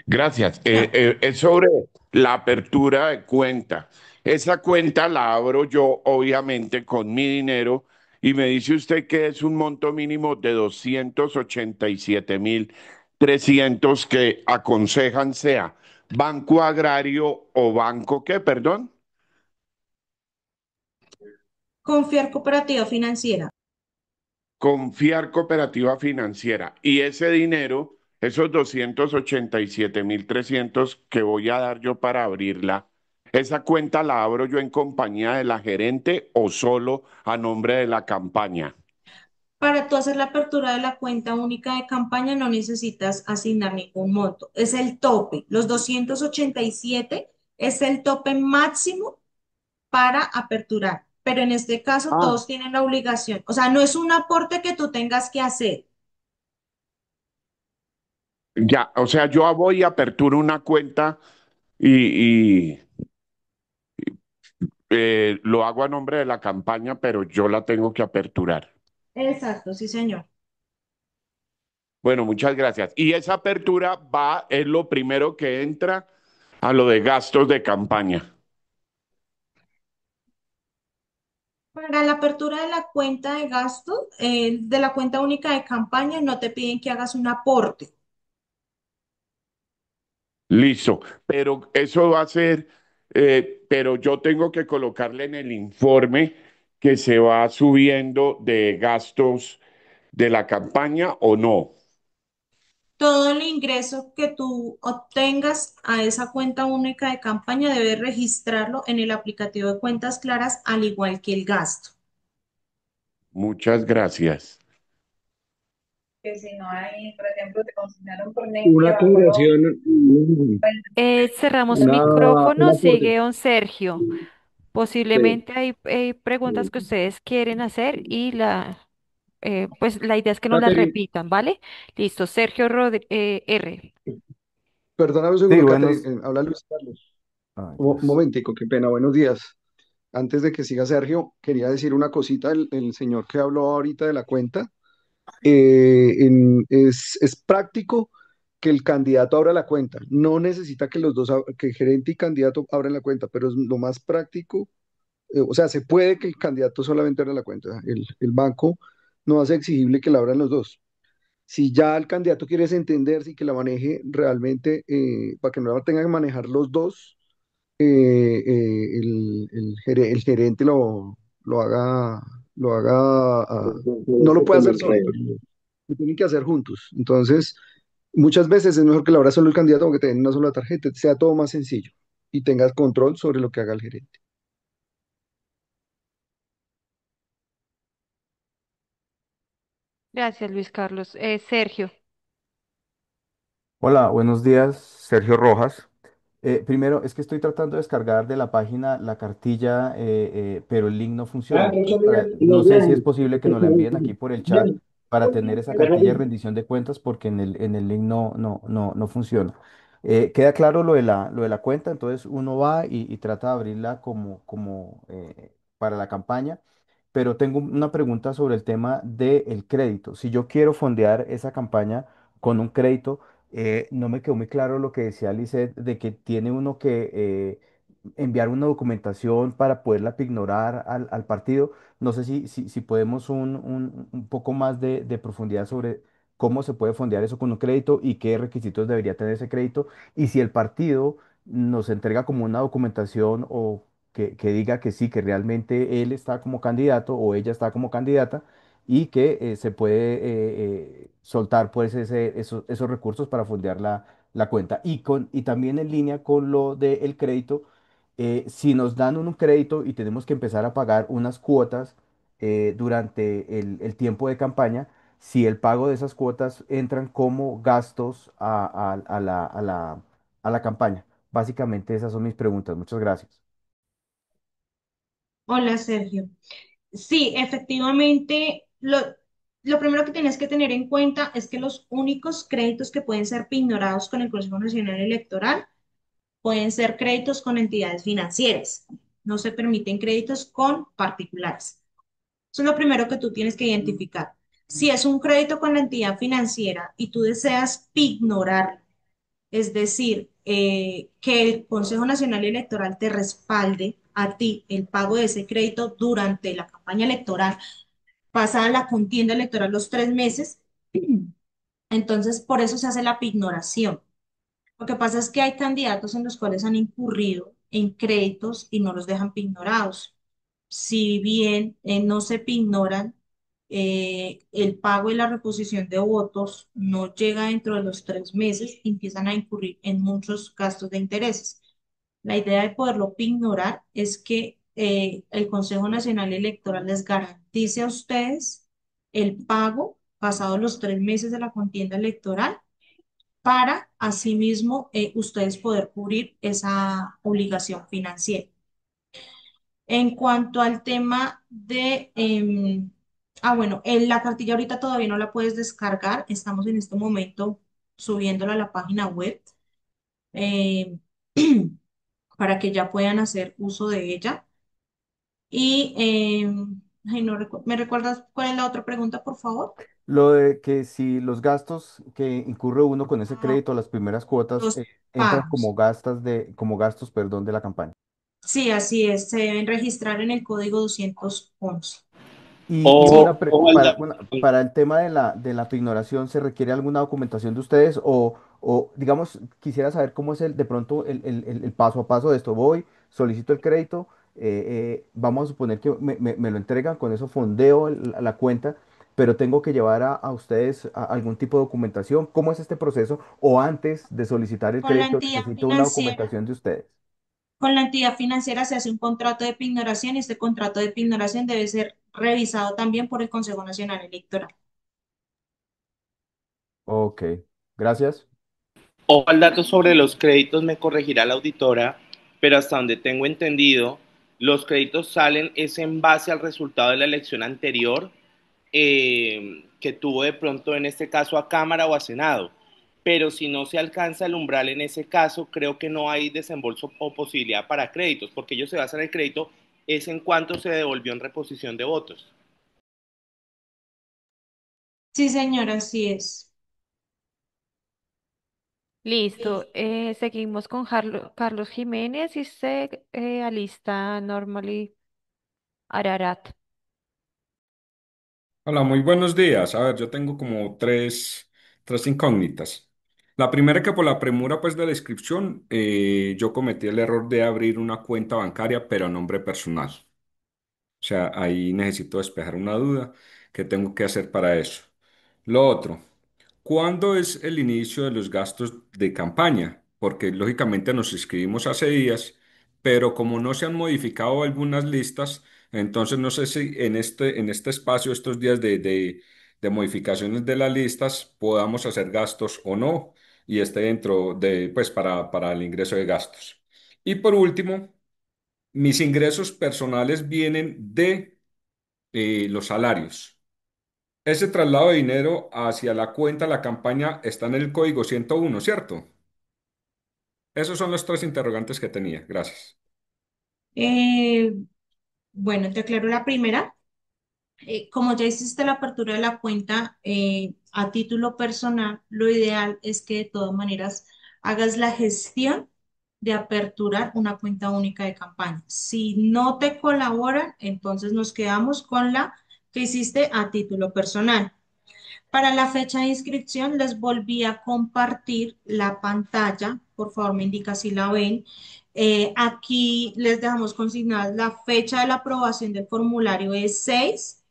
Gracias. Claro. Es sobre la apertura de cuenta. Esa cuenta la abro yo, obviamente, con mi dinero y me dice usted que es un monto mínimo de 287.300 que aconsejan sea banco agrario o banco, ¿qué? Perdón. Confiar cooperativa financiera. Confiar Cooperativa Financiera. Y ese dinero, esos 287.300 que voy a dar yo para abrirla, ¿esa cuenta la abro yo en compañía de la gerente o solo a nombre de la campaña? Para tú hacer la apertura de la cuenta única de campaña no necesitas asignar ningún monto. Es el tope. Los 287 es el tope máximo para aperturar. Pero en este caso Ah, todos tienen la obligación. O sea, no es un aporte que tú tengas que hacer. ya, o sea, yo voy y aperturo una cuenta y lo hago a nombre de la campaña, pero yo la tengo que aperturar. Exacto, sí, señor. Bueno, muchas gracias. Y esa apertura va, es lo primero que entra a lo de gastos de campaña. Para la apertura de la cuenta de gasto, de la cuenta única de campaña, no te piden que hagas un aporte. Listo, pero eso va a ser, pero yo tengo que colocarle en el informe que se va subiendo de gastos de la campaña o no. Todo el ingreso que tú obtengas a esa cuenta única de campaña debes registrarlo en el aplicativo de Cuentas Claras, al igual que el gasto. Muchas gracias. Que si no hay, por ejemplo, te consignaron por Una Nestle bajo los aclaración, Cerramos un micrófono, aporte. sigue don Sergio. Sí, Posiblemente hay preguntas que ustedes quieren hacer y pues la idea es que no las Catherine, repitan, ¿vale? Listo, Sergio R. perdóname un Sí, segundo, Catherine, buenos. habla Luis Carlos. Ay, Un Dios. momentico, qué pena, buenos días. Antes de que siga Sergio, quería decir una cosita, el señor que habló ahorita de la cuenta, es práctico que el candidato abra la cuenta. No necesita que los dos, que el gerente y candidato abran la cuenta, pero es lo más práctico. O sea, se puede que el candidato solamente abra la cuenta. El banco no hace exigible que la abran los dos. Si ya el candidato quiere entenderse y que la maneje realmente, para que no la tengan que manejar los dos, el gerente lo haga, no lo puede hacer solo, pero lo tienen que hacer juntos. Entonces, muchas veces es mejor que la abra solo el candidato o que te den una sola tarjeta, sea todo más sencillo y tengas control sobre lo que haga el gerente. Gracias, Luis Carlos. Sergio. Hola, buenos días, Sergio Rojas. Primero, es que estoy tratando de descargar de la página la cartilla, pero el link no funciona. Entonces, no sé si es posible que nos la envíen aquí por el chat para tener esa cartilla de rendición de cuentas, porque en el link no funciona. Queda claro lo de la cuenta, entonces uno va y trata de abrirla como para la campaña. Pero tengo una pregunta sobre el tema del crédito. Si yo quiero fondear esa campaña con un crédito, no me quedó muy claro lo que decía Lisset de que tiene uno que enviar una documentación para poderla pignorar al partido. No sé si podemos un poco más de profundidad sobre cómo se puede fondear eso con un crédito y qué requisitos debería tener ese crédito. Y si el partido nos entrega como una documentación o que diga que sí, que realmente él está como candidato o ella está como candidata y que se puede soltar pues esos recursos para fondear la cuenta. Y también en línea con lo del crédito, si nos dan un crédito y tenemos que empezar a pagar unas cuotas durante el tiempo de campaña, si el pago de esas cuotas entran como gastos a la campaña. Básicamente esas son mis preguntas. Muchas gracias. Hola, Sergio. Sí, efectivamente, lo primero que tienes que tener en cuenta es que los únicos créditos que pueden ser pignorados con el Consejo Nacional Electoral pueden ser créditos con entidades financieras. No se permiten créditos con particulares. Eso es lo primero que tú tienes que identificar. Si es un crédito con la entidad financiera y tú deseas ignorarlo, es decir, que el Consejo Nacional Electoral te respalde a ti el pago de ese crédito durante la campaña electoral, pasada la contienda electoral los 3 meses, entonces por eso se hace la pignoración. Lo que pasa es que hay candidatos en los cuales han incurrido en créditos y no los dejan pignorados. Si bien no se pignoran, el pago y la reposición de votos no llega dentro de los 3 meses, empiezan a incurrir en muchos gastos de intereses. La idea de poderlo pignorar es que el Consejo Nacional Electoral les garantice a ustedes el pago pasados los 3 meses de la contienda electoral para asimismo ustedes poder cubrir esa obligación financiera. En cuanto al tema de, bueno, la cartilla ahorita todavía no la puedes descargar, estamos en este momento subiéndola a la página web em, para que ya puedan hacer uso de ella. Y, ay, no ¿me recuerdas cuál es la otra pregunta, por favor? Lo de que si los gastos que incurre uno con ese Ah, crédito, las primeras cuotas, los entran pagos. como gastos, perdón, de la campaña. Sí, así es, se deben registrar en el código 211. Y Sí, para el tema de la pignoración, ¿se requiere alguna documentación de ustedes? O, digamos, quisiera saber cómo es de pronto el paso a paso de esto. Voy, solicito el crédito, vamos a suponer que me lo entregan, con eso fondeo la cuenta, pero tengo que llevar a ustedes algún tipo de documentación. ¿Cómo es este proceso? O antes de solicitar el con la crédito, entidad necesito una financiera. documentación de ustedes. Con la entidad financiera se hace un contrato de pignoración y este contrato de pignoración debe ser revisado también por el Consejo Nacional Electoral. Ok, gracias. Ojo al dato sobre los créditos, me corregirá la auditora, pero hasta donde tengo entendido, los créditos salen es en base al resultado de la elección anterior que tuvo de pronto en este caso a Cámara o a Senado. Pero si no se alcanza el umbral en ese caso, creo que no hay desembolso o posibilidad para créditos, porque ellos se basan en el crédito es en cuánto se devolvió en reposición de votos. Sí, señora, así es. Listo. Seguimos con Carlos Jiménez y se alista Normally Ararat. Hola, muy buenos días. A ver, yo tengo como tres incógnitas. La primera que por la premura pues de la inscripción, yo cometí el error de abrir una cuenta bancaria pero a nombre personal. O sea, ahí necesito despejar una duda. ¿Qué tengo que hacer para eso? Lo otro, ¿cuándo es el inicio de los gastos de campaña? Porque lógicamente nos inscribimos hace días, pero como no se han modificado algunas listas, entonces no sé si en este espacio, estos días de modificaciones de las listas, podamos hacer gastos o no, y esté dentro de, pues, para el ingreso de gastos. Y por último, mis ingresos personales vienen de los salarios. Ese traslado de dinero hacia la cuenta de la campaña está en el código 101, ¿cierto? Esos son los tres interrogantes que tenía. Gracias. Eh, bueno, te aclaro la primera. Como ya hiciste la apertura de la cuenta a título personal, lo ideal es que de todas maneras hagas la gestión de aperturar una cuenta única de campaña. Si no te colaboran, entonces nos quedamos con la que hiciste a título personal. Para la fecha de inscripción les volví a compartir la pantalla. Por favor, me indica si la ven. Aquí les dejamos consignadas la fecha de la aprobación del formulario es 6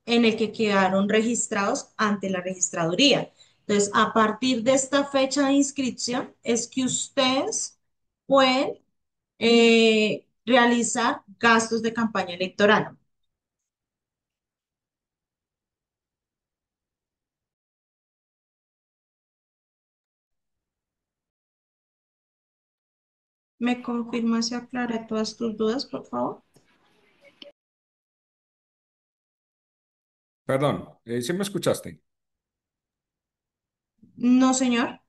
en el que quedaron registrados ante la registraduría. Entonces, a partir de esta fecha de inscripción es que ustedes pueden realizar gastos de campaña electoral. ¿Me confirma si aclaré todas tus dudas, por favor? Perdón, ¿sí me escuchaste? No, señor.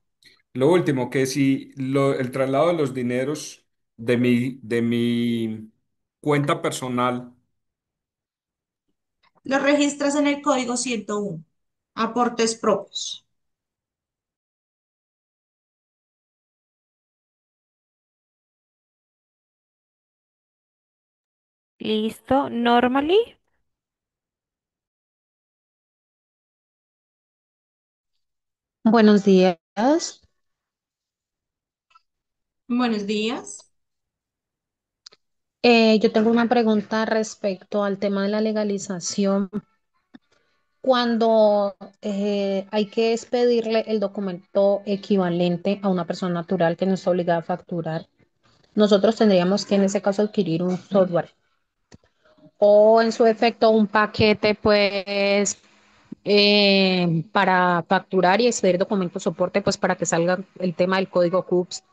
Lo último, que si el traslado de los dineros de mi cuenta personal. Lo registras en el código 101. Aportes propios. Listo. Normally. Buenos días. Buenos días. Yo tengo una pregunta respecto al tema de la legalización. Cuando hay que expedirle el documento equivalente a una persona natural que no está obligada a facturar, nosotros tendríamos que en ese caso adquirir un software o en su defecto un paquete, pues, para facturar y expedir documentos soporte, pues para que salga el tema del código CUPS.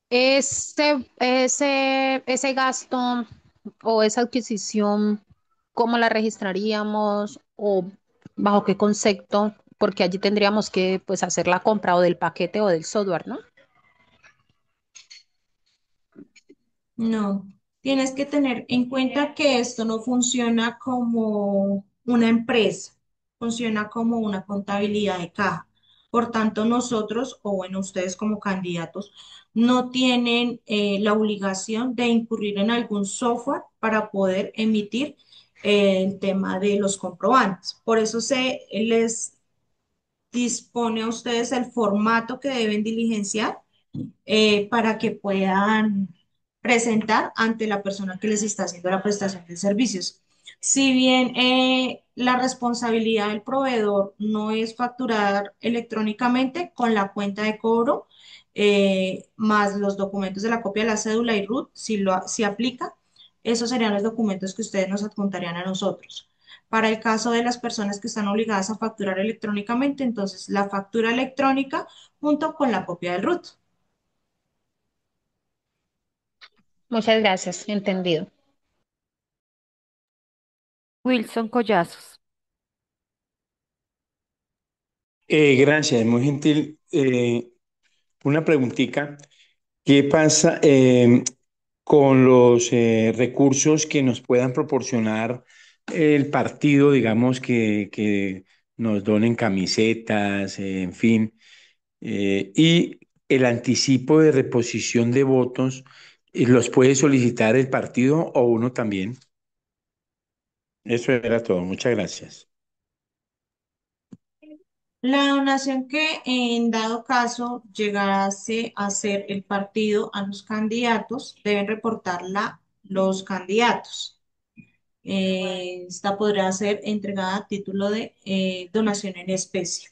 Ese gasto o esa adquisición, ¿cómo la registraríamos o bajo qué concepto? Porque allí tendríamos que pues hacer la compra o del paquete o del software, ¿no? No, tienes que tener en cuenta que esto no funciona como una empresa, funciona como una contabilidad de caja. Por tanto, nosotros, o bueno, ustedes como candidatos, no tienen la obligación de incurrir en algún software para poder emitir el tema de los comprobantes. Por eso se les dispone a ustedes el formato que deben diligenciar para que puedan presentar ante la persona que les está haciendo la prestación de servicios. Si bien la responsabilidad del proveedor no es facturar electrónicamente con la cuenta de cobro, más los documentos de la copia de la cédula y RUT, si aplica, esos serían los documentos que ustedes nos adjuntarían a nosotros. Para el caso de las personas que están obligadas a facturar electrónicamente, entonces la factura electrónica junto con la copia del RUT. Muchas gracias, entendido. Wilson Collazos. Gracias, muy gentil. Una preguntita. ¿Qué pasa con los recursos que nos puedan proporcionar el partido, digamos, que nos donen camisetas, en fin, y el anticipo de reposición de votos, los puede solicitar el partido o uno también? Eso era todo. Muchas gracias. La donación que en dado caso llegase a ser el partido a los candidatos, deben reportarla los candidatos. Esta podrá ser entregada a título de donación en especie.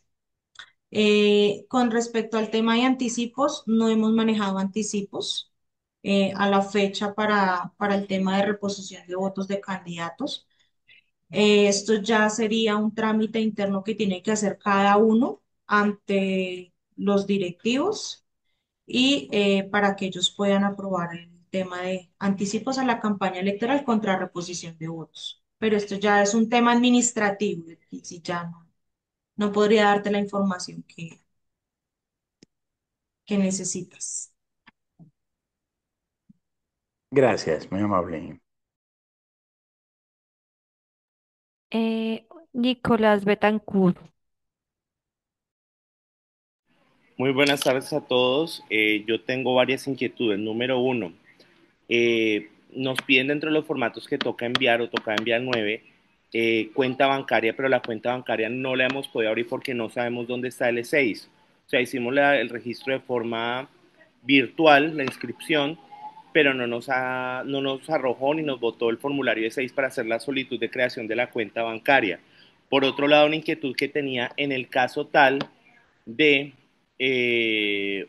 Con respecto al tema de anticipos, no hemos manejado anticipos a la fecha para el tema de reposición de votos de candidatos. Esto ya sería un trámite interno que tiene que hacer cada uno ante los directivos y para que ellos puedan aprobar el tema de anticipos a la campaña electoral contra reposición de votos. Pero esto ya es un tema administrativo y si ya no podría darte la información que necesitas. Gracias, muy amable. Nicolás Betancourt. Muy buenas tardes a todos. Yo tengo varias inquietudes. Número uno, nos piden dentro de los formatos que toca enviar o toca enviar 9, cuenta bancaria, pero la cuenta bancaria no la hemos podido abrir porque no sabemos dónde está el E6. O sea, hicimos el registro de forma virtual, la inscripción, pero no nos arrojó ni nos botó el formulario E6 para hacer la solicitud de creación de la cuenta bancaria. Por otro lado, una inquietud que tenía en el caso tal de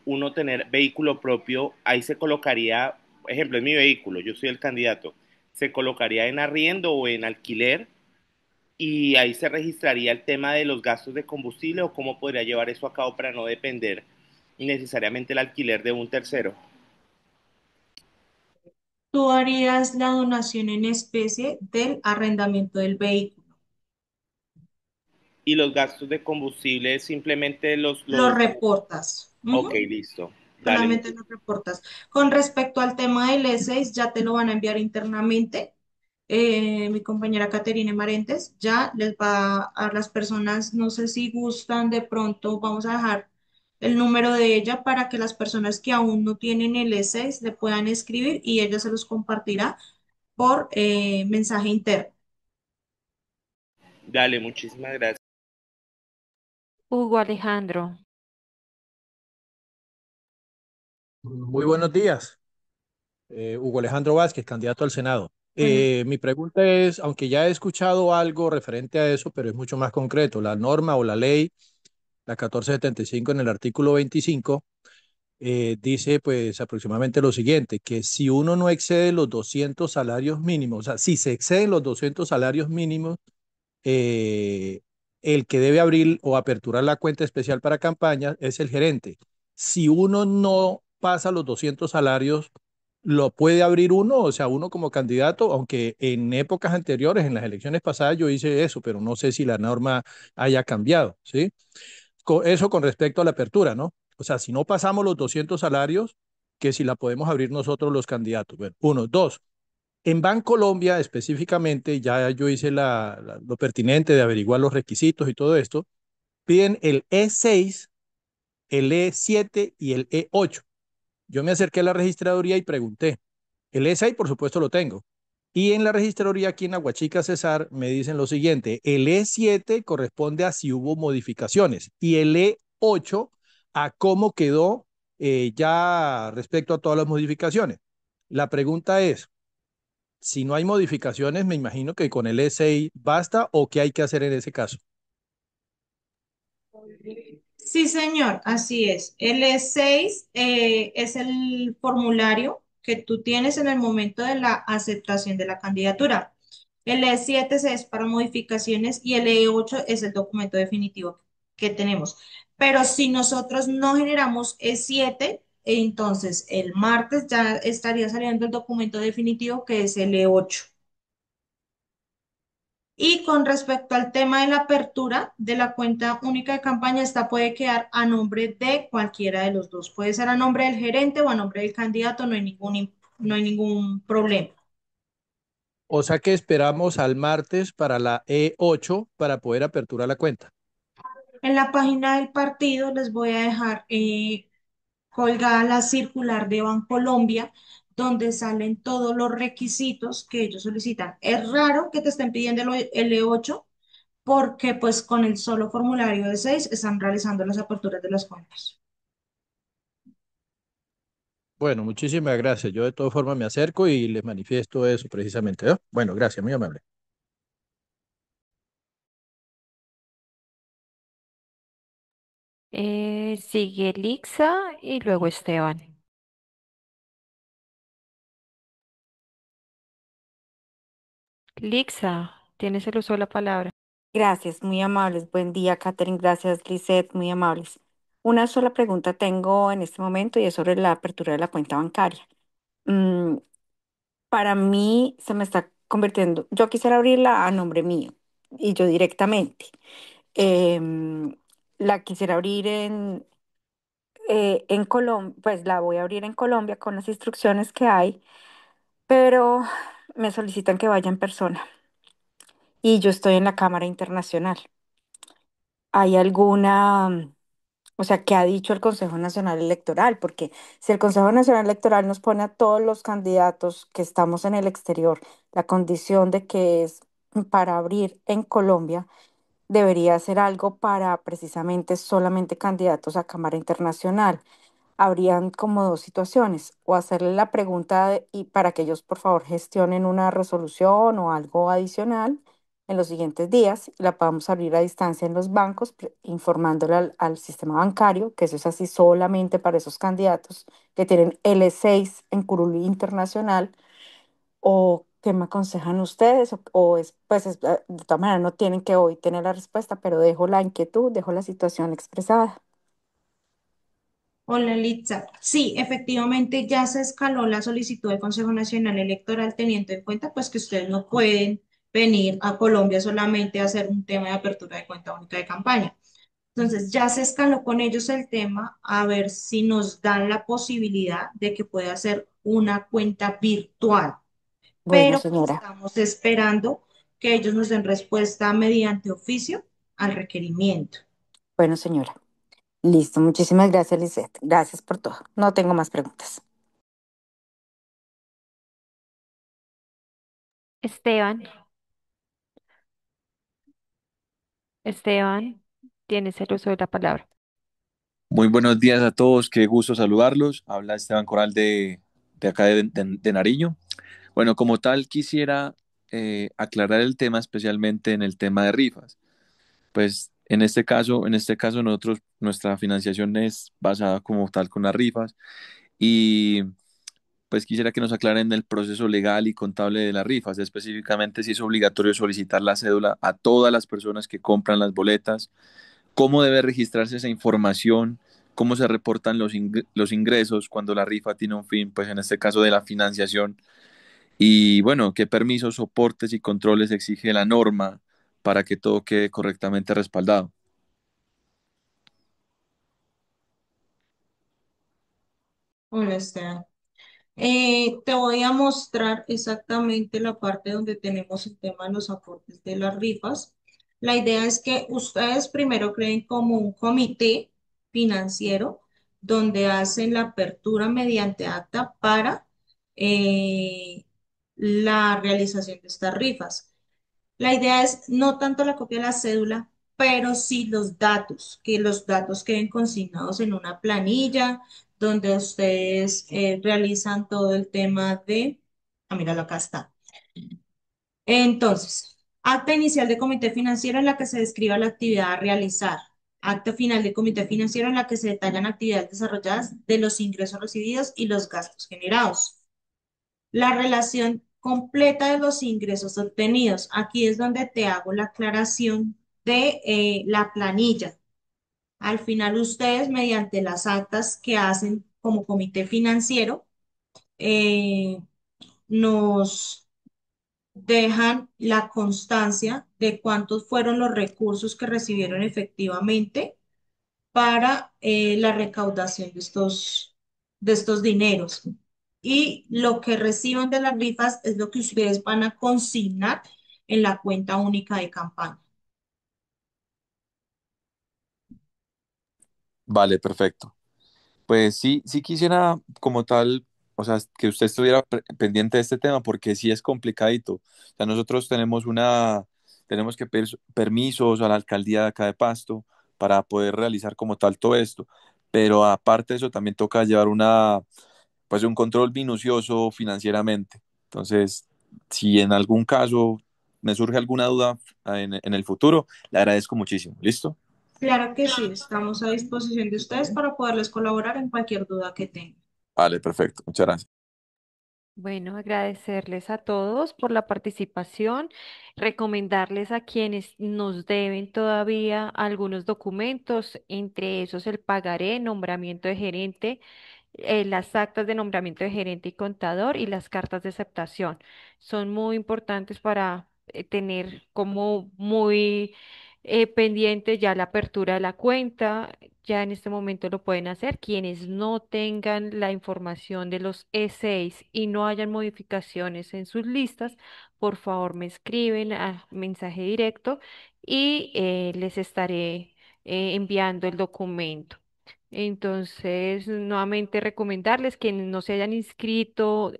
uno tener vehículo propio, ahí se colocaría, ejemplo, es mi vehículo, yo soy el candidato, se colocaría en arriendo o en alquiler y ahí se registraría el tema de los gastos de combustible o cómo podría llevar eso a cabo para no depender necesariamente el alquiler de un tercero. Tú harías la donación en especie del arrendamiento del vehículo. Y los gastos de combustible simplemente Los reportas. Ok, Ujú. listo. Dale, Solamente nos reportas. Con respecto al tema del E6, ya te lo van a enviar internamente. Mi compañera Caterine Marentes ya les va a las personas, no sé si gustan, de pronto vamos a dejar el número de ella para que las personas que aún no tienen el E6 le puedan escribir y ella se los compartirá por mensaje interno. dale, muchísimas gracias. Hugo Alejandro. Muy buenos días. Hugo Alejandro Vázquez, candidato al Senado. Bueno, Mi pregunta es, aunque ya he escuchado algo referente a eso, pero es mucho más concreto, la norma o la ley, la 1475 en el artículo 25, dice pues aproximadamente lo siguiente, que si uno no excede los 200 salarios mínimos, o sea, si se exceden los 200 salarios mínimos, eh, el que debe abrir o aperturar la cuenta especial para campañas es el gerente. Si uno no pasa los 200 salarios, lo puede abrir uno, o sea, uno como candidato, aunque en épocas anteriores, en las elecciones pasadas, yo hice eso, pero no sé si la norma haya cambiado, ¿sí? Eso con respecto a la apertura, ¿no? O sea, si no pasamos los 200 salarios, que si la podemos abrir nosotros los candidatos. Bueno, uno, dos. En Bancolombia específicamente, ya yo hice lo pertinente de averiguar los requisitos y todo esto, piden el E6, el E7 y el E8. Yo me acerqué a la registraduría y pregunté. El E6, por supuesto, lo tengo. Y en la registraduría aquí en Aguachica, Cesar, me dicen lo siguiente, el E7 corresponde a si hubo modificaciones y el E8 a cómo quedó ya respecto a todas las modificaciones. La pregunta es, si no hay modificaciones, me imagino que con el E6 basta o qué hay que hacer en ese caso. sí, señor, así es. El E6 es el formulario que tú tienes en el momento de la aceptación de la candidatura. El E7 es para modificaciones y el E8 es el documento definitivo que tenemos. Pero si nosotros no generamos E7, entonces el martes ya estaría saliendo el documento definitivo que es el E8. Y con respecto al tema de la apertura de la cuenta única de campaña, esta puede quedar a nombre de cualquiera de los dos. Puede ser a nombre del gerente o a nombre del candidato, no hay ningún problema. O sea que esperamos al martes para la E8 para poder aperturar la cuenta. En la página del partido les voy a dejar colgada la circular de Bancolombia, donde salen todos los requisitos que ellos solicitan. Es raro que te estén pidiendo el E8 porque pues con el solo formulario de 6 están realizando las aperturas de las cuentas. Bueno, muchísimas gracias. Yo de todas formas me acerco y les manifiesto eso precisamente, ¿no? Bueno, gracias, muy amable. Sigue Lixa y luego Esteban. Lixa, tienes el uso de la palabra. Gracias, muy amables. Buen día, Catherine. Gracias, Lisette, muy amables. Una sola pregunta tengo en este momento y es sobre la apertura de la cuenta bancaria. Mm, para mí se me está convirtiendo, yo quisiera abrirla a nombre mío y yo directamente. Em, la quisiera abrir en Colombia, pues la voy a abrir en Colombia con las instrucciones que hay, pero me solicitan que vaya en persona y yo estoy en la Cámara Internacional. ¿Hay alguna... O sea, ¿qué ha dicho el Consejo Nacional Electoral? Porque si el Consejo Nacional Electoral nos pone a todos los candidatos que estamos en el exterior la condición de que es para abrir en Colombia, debería ser algo para precisamente solamente candidatos a Cámara Internacional. Habrían como dos situaciones, o hacerle la pregunta y para que ellos por favor gestionen una resolución o algo adicional en los siguientes días y la podamos abrir a distancia en los bancos, informándole al sistema bancario, que eso es así solamente para esos candidatos que tienen L6 en Curulí Internacional, o qué me aconsejan ustedes, o es, pues de todas maneras no tienen que hoy tener la respuesta, pero dejo la inquietud, dejo la situación expresada. Hola, Litza. Sí, efectivamente ya se escaló la solicitud del Consejo Nacional Electoral teniendo en cuenta pues que ustedes no pueden venir a Colombia solamente a hacer un tema de apertura de cuenta única de campaña. Entonces ya se escaló con ellos el tema a ver si nos dan la posibilidad de que pueda ser una cuenta virtual, Bueno, pero pues señora. estamos esperando que ellos nos den respuesta mediante oficio al requerimiento. Bueno, señora. Listo. Muchísimas gracias, Lisette. Gracias por todo. No tengo más preguntas. Esteban, Esteban, tienes el uso de la palabra. Muy buenos días a todos, qué gusto saludarlos. Habla Esteban Coral de acá de Nariño. Bueno, como tal, quisiera aclarar el tema, especialmente en el tema de rifas. Pues en este caso nosotros, nuestra financiación es basada como tal con las rifas y pues quisiera que nos aclaren el proceso legal y contable de las rifas, específicamente si es obligatorio solicitar la cédula a todas las personas que compran las boletas, cómo debe registrarse esa información, cómo se reportan los ingresos cuando la rifa tiene un fin, pues en este caso de la financiación, y bueno, qué permisos, soportes y controles exige la norma para que todo quede correctamente respaldado. Hola, Esteban. Te voy a mostrar exactamente la parte donde tenemos el tema de los aportes de las rifas. La idea es que ustedes primero creen como un comité financiero donde hacen la apertura mediante acta para eh, la realización de estas rifas. La idea es no tanto la copia de la cédula, pero sí los datos, que los datos queden consignados en una planilla donde ustedes realizan todo el tema de, míralo, acá está. Entonces, acta inicial de comité financiero en la que se describa la actividad a realizar. Acta final de comité financiero en la que se detallan actividades desarrolladas de los ingresos recibidos y los gastos generados. La relación completa de los ingresos obtenidos. Aquí es donde te hago la aclaración de la planilla. Al final ustedes, mediante las actas que hacen como comité financiero, eh, nos dejan la constancia de cuántos fueron los recursos que recibieron efectivamente para la recaudación de estos dineros. Y lo que reciban de las rifas es lo que ustedes van a consignar en la cuenta única de campaña. Vale, perfecto. Pues sí, sí quisiera como tal, o sea, que usted estuviera pendiente de este tema porque sí es complicadito. O sea, nosotros tenemos que pedir permisos a la alcaldía de acá de Pasto para poder realizar como tal todo esto. Pero aparte de eso, también toca llevar pues un control minucioso financieramente. Entonces, si en algún caso me surge alguna duda en el futuro, le agradezco muchísimo. ¿Listo? Claro que sí, estamos a disposición de ustedes para poderles colaborar en cualquier duda que tengan. Vale, perfecto. Muchas gracias. Bueno, agradecerles a todos por la participación, recomendarles a quienes nos deben todavía algunos documentos, entre esos el pagaré, nombramiento de gerente, las actas de nombramiento de gerente y contador y las cartas de aceptación. Son muy importantes para tener como muy pendiente ya la apertura de la cuenta. Ya en este momento lo pueden hacer. Quienes no tengan la información de los E6 y no hayan modificaciones en sus listas, por favor me escriben a mensaje directo y les estaré enviando el documento. Entonces, nuevamente recomendarles que no se hayan inscrito,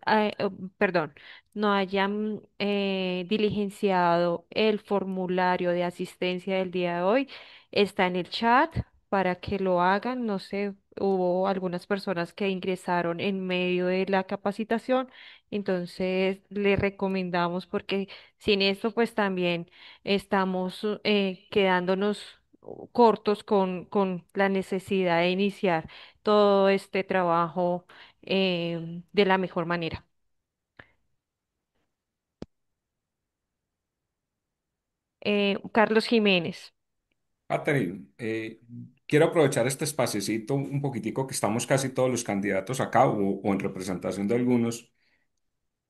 perdón, no hayan diligenciado el formulario de asistencia del día de hoy. Está en el chat para que lo hagan. No sé, hubo algunas personas que ingresaron en medio de la capacitación, entonces les recomendamos porque sin esto pues también estamos quedándonos cortos con la necesidad de iniciar todo este trabajo de la mejor manera. Carlos Jiménez. Catherine, quiero aprovechar este espacecito un poquitico que estamos casi todos los candidatos acá o en representación de algunos.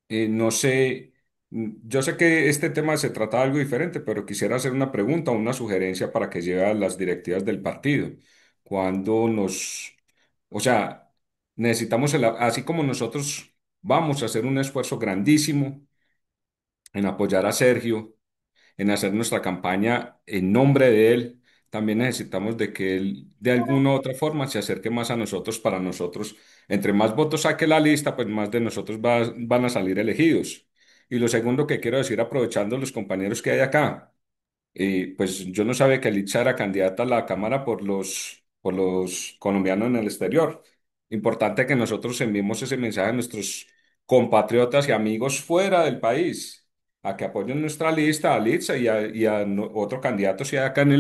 No sé, Yo sé que este tema se trata de algo diferente, pero quisiera hacer una pregunta o una sugerencia para que lleve a las directivas del partido. Cuando o sea, necesitamos, así como nosotros vamos a hacer un esfuerzo grandísimo en apoyar a Sergio, en hacer nuestra campaña en nombre de él, también necesitamos de que él de alguna u otra forma se acerque más a nosotros para nosotros. Entre más votos saque la lista, pues más de nosotros van a salir elegidos. Y lo segundo que quiero decir, aprovechando los compañeros que hay acá, pues yo no sabía que Licha era candidata a la Cámara por los colombianos en el exterior. Importante que nosotros enviemos ese mensaje a nuestros compatriotas y amigos fuera del país, a que apoyen nuestra lista, a Litza otro candidato si hay acá en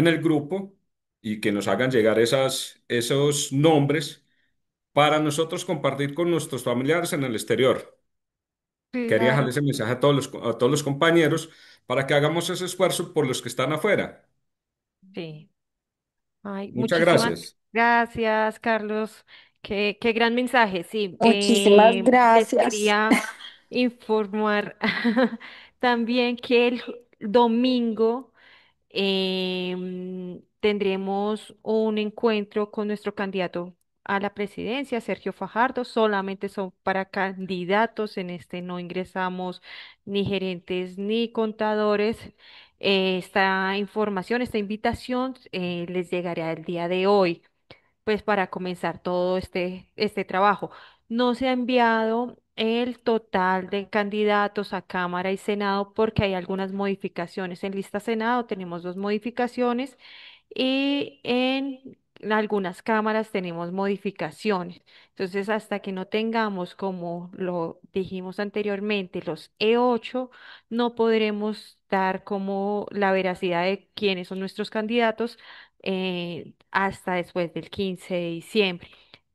el grupo, y que nos hagan llegar esos nombres para nosotros compartir con nuestros familiares en el exterior. Quería dejarle Claro, ese mensaje a todos los compañeros para que hagamos ese esfuerzo por los que están afuera. sí. Ay, Muchas muchísimas gracias. gracias, Carlos. Qué gran mensaje. Sí, Muchísimas les gracias. quería informar también que el domingo tendremos un encuentro con nuestro candidato a la presidencia, Sergio Fajardo. Solamente son para candidatos. En este no ingresamos ni gerentes ni contadores. Esta información, esta invitación les llegará el día de hoy pues para comenzar todo este trabajo. No se ha enviado el total de candidatos a Cámara y Senado porque hay algunas modificaciones. En lista Senado tenemos dos modificaciones y en algunas cámaras tenemos modificaciones. Entonces, hasta que no tengamos, como lo dijimos anteriormente, los E8, no podremos dar como la veracidad de quiénes son nuestros candidatos hasta después del 15 de diciembre.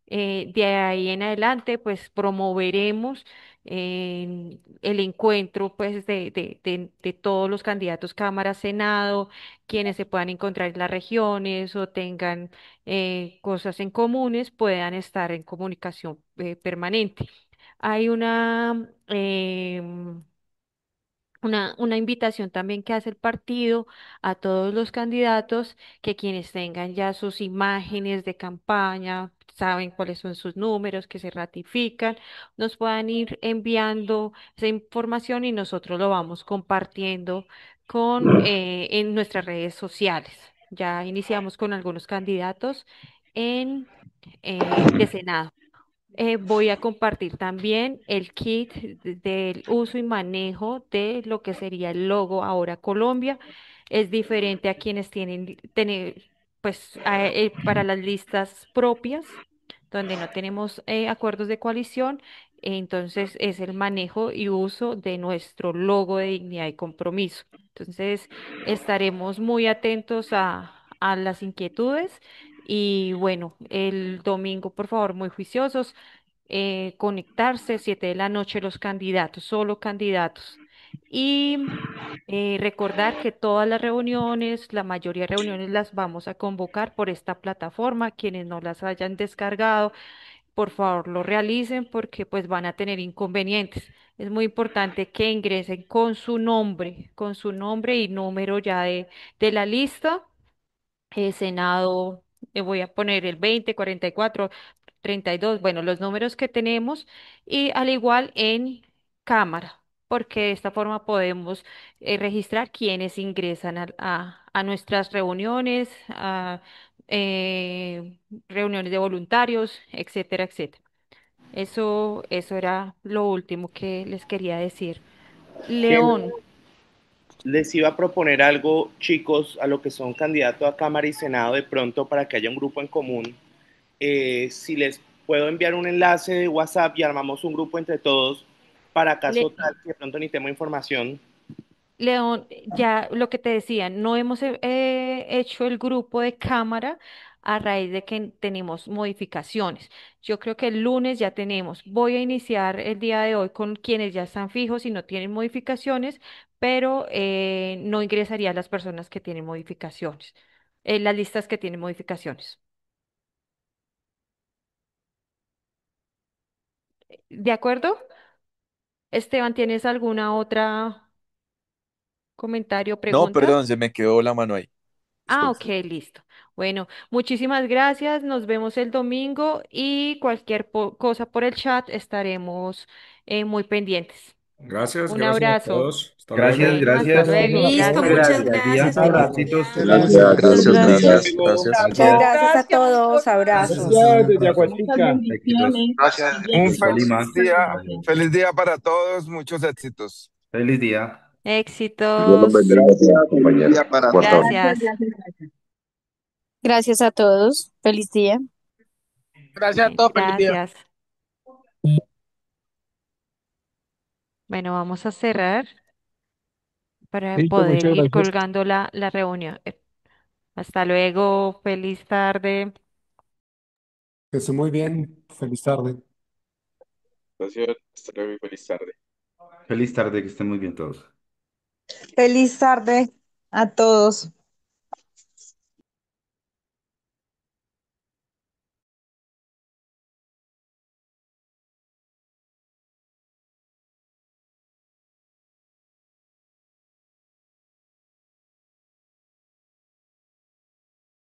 De ahí en adelante, pues promoveremos el encuentro pues, de todos los candidatos Cámara, Senado, quienes se puedan encontrar en las regiones o tengan cosas en comunes, puedan estar en comunicación permanente. Hay una invitación también que hace el partido a todos los candidatos que quienes tengan ya sus imágenes de campaña, saben cuáles son sus números, que se ratifican, nos puedan ir enviando esa información y nosotros lo vamos compartiendo en nuestras redes sociales. Ya iniciamos con algunos candidatos de Senado. Voy a compartir también el kit del uso y manejo de lo que sería el logo Ahora Colombia. Es diferente a quienes pues, para las listas propias, donde no tenemos acuerdos de coalición. Entonces, es el manejo y uso de nuestro logo de dignidad y compromiso. Entonces, estaremos muy atentos a las inquietudes. Y bueno, el domingo, por favor, muy juiciosos conectarse, 7 de la noche los candidatos, solo candidatos. Y recordar que todas las reuniones, la mayoría de reuniones las vamos a convocar por esta plataforma. Quienes no las hayan descargado, por favor lo realicen porque pues van a tener inconvenientes. Es muy importante que ingresen con su nombre y número ya de la lista. Senado, voy a poner el 20, 44, 32, bueno, los números que tenemos y al igual en cámara, porque de esta forma podemos registrar quienes ingresan a nuestras reuniones, a reuniones de voluntarios, etcétera, etcétera. Eso era lo último que les quería decir. León. Les iba a proponer algo, chicos, a lo que son candidatos a Cámara y Senado de pronto para que haya un grupo en común. Si les puedo enviar un enlace de WhatsApp y armamos un grupo entre todos para caso tal que de pronto necesitemos información. León, ya lo que te decía, no hemos hecho el grupo de cámara a raíz de que tenemos modificaciones. Yo creo que el lunes ya tenemos. Voy a iniciar el día de hoy con quienes ya están fijos y no tienen modificaciones, pero no ingresaría a las personas que tienen modificaciones, las listas que tienen modificaciones. ¿De acuerdo? Esteban, ¿tienes alguna otra comentario o No, pregunta? perdón, se me quedó la mano ahí. Ah, Disculpe. ok, listo. Bueno, muchísimas gracias. Nos vemos el domingo y cualquier cosa por el chat estaremos muy pendientes. Gracias, Un gracias a abrazo. todos. Hasta Gracias, luego. Bueno, hasta gracias. luego. Listo, Muchas Gracias. muchas gracias. Días, gracias. Un Feliz abrazo. abracitos. día. Gracias. Muchas Gracias, gracias. gracias, Bendiciones. gracias. Muchas Gracias. gracias a todos. Gracias. Abrazos. Un Gracias desde abrazo. Aguatica. Éxitos. Gracias. Un En Tolima. feliz día para todos, muchos éxitos. Feliz día. Dios los Éxitos. bendiga, compañero. Día para Cuarto. todos. Gracias. Gracias a todos. Feliz día. Gracias a Bien, todos, feliz día. gracias. Bueno, vamos a cerrar para Listo, poder muchas ir gracias. colgando la reunión. Hasta luego. Feliz tarde. Que esté muy bien. Feliz tarde. Gracias, hasta luego y feliz tarde. Feliz tarde, que estén muy bien todos. Feliz tarde a todos.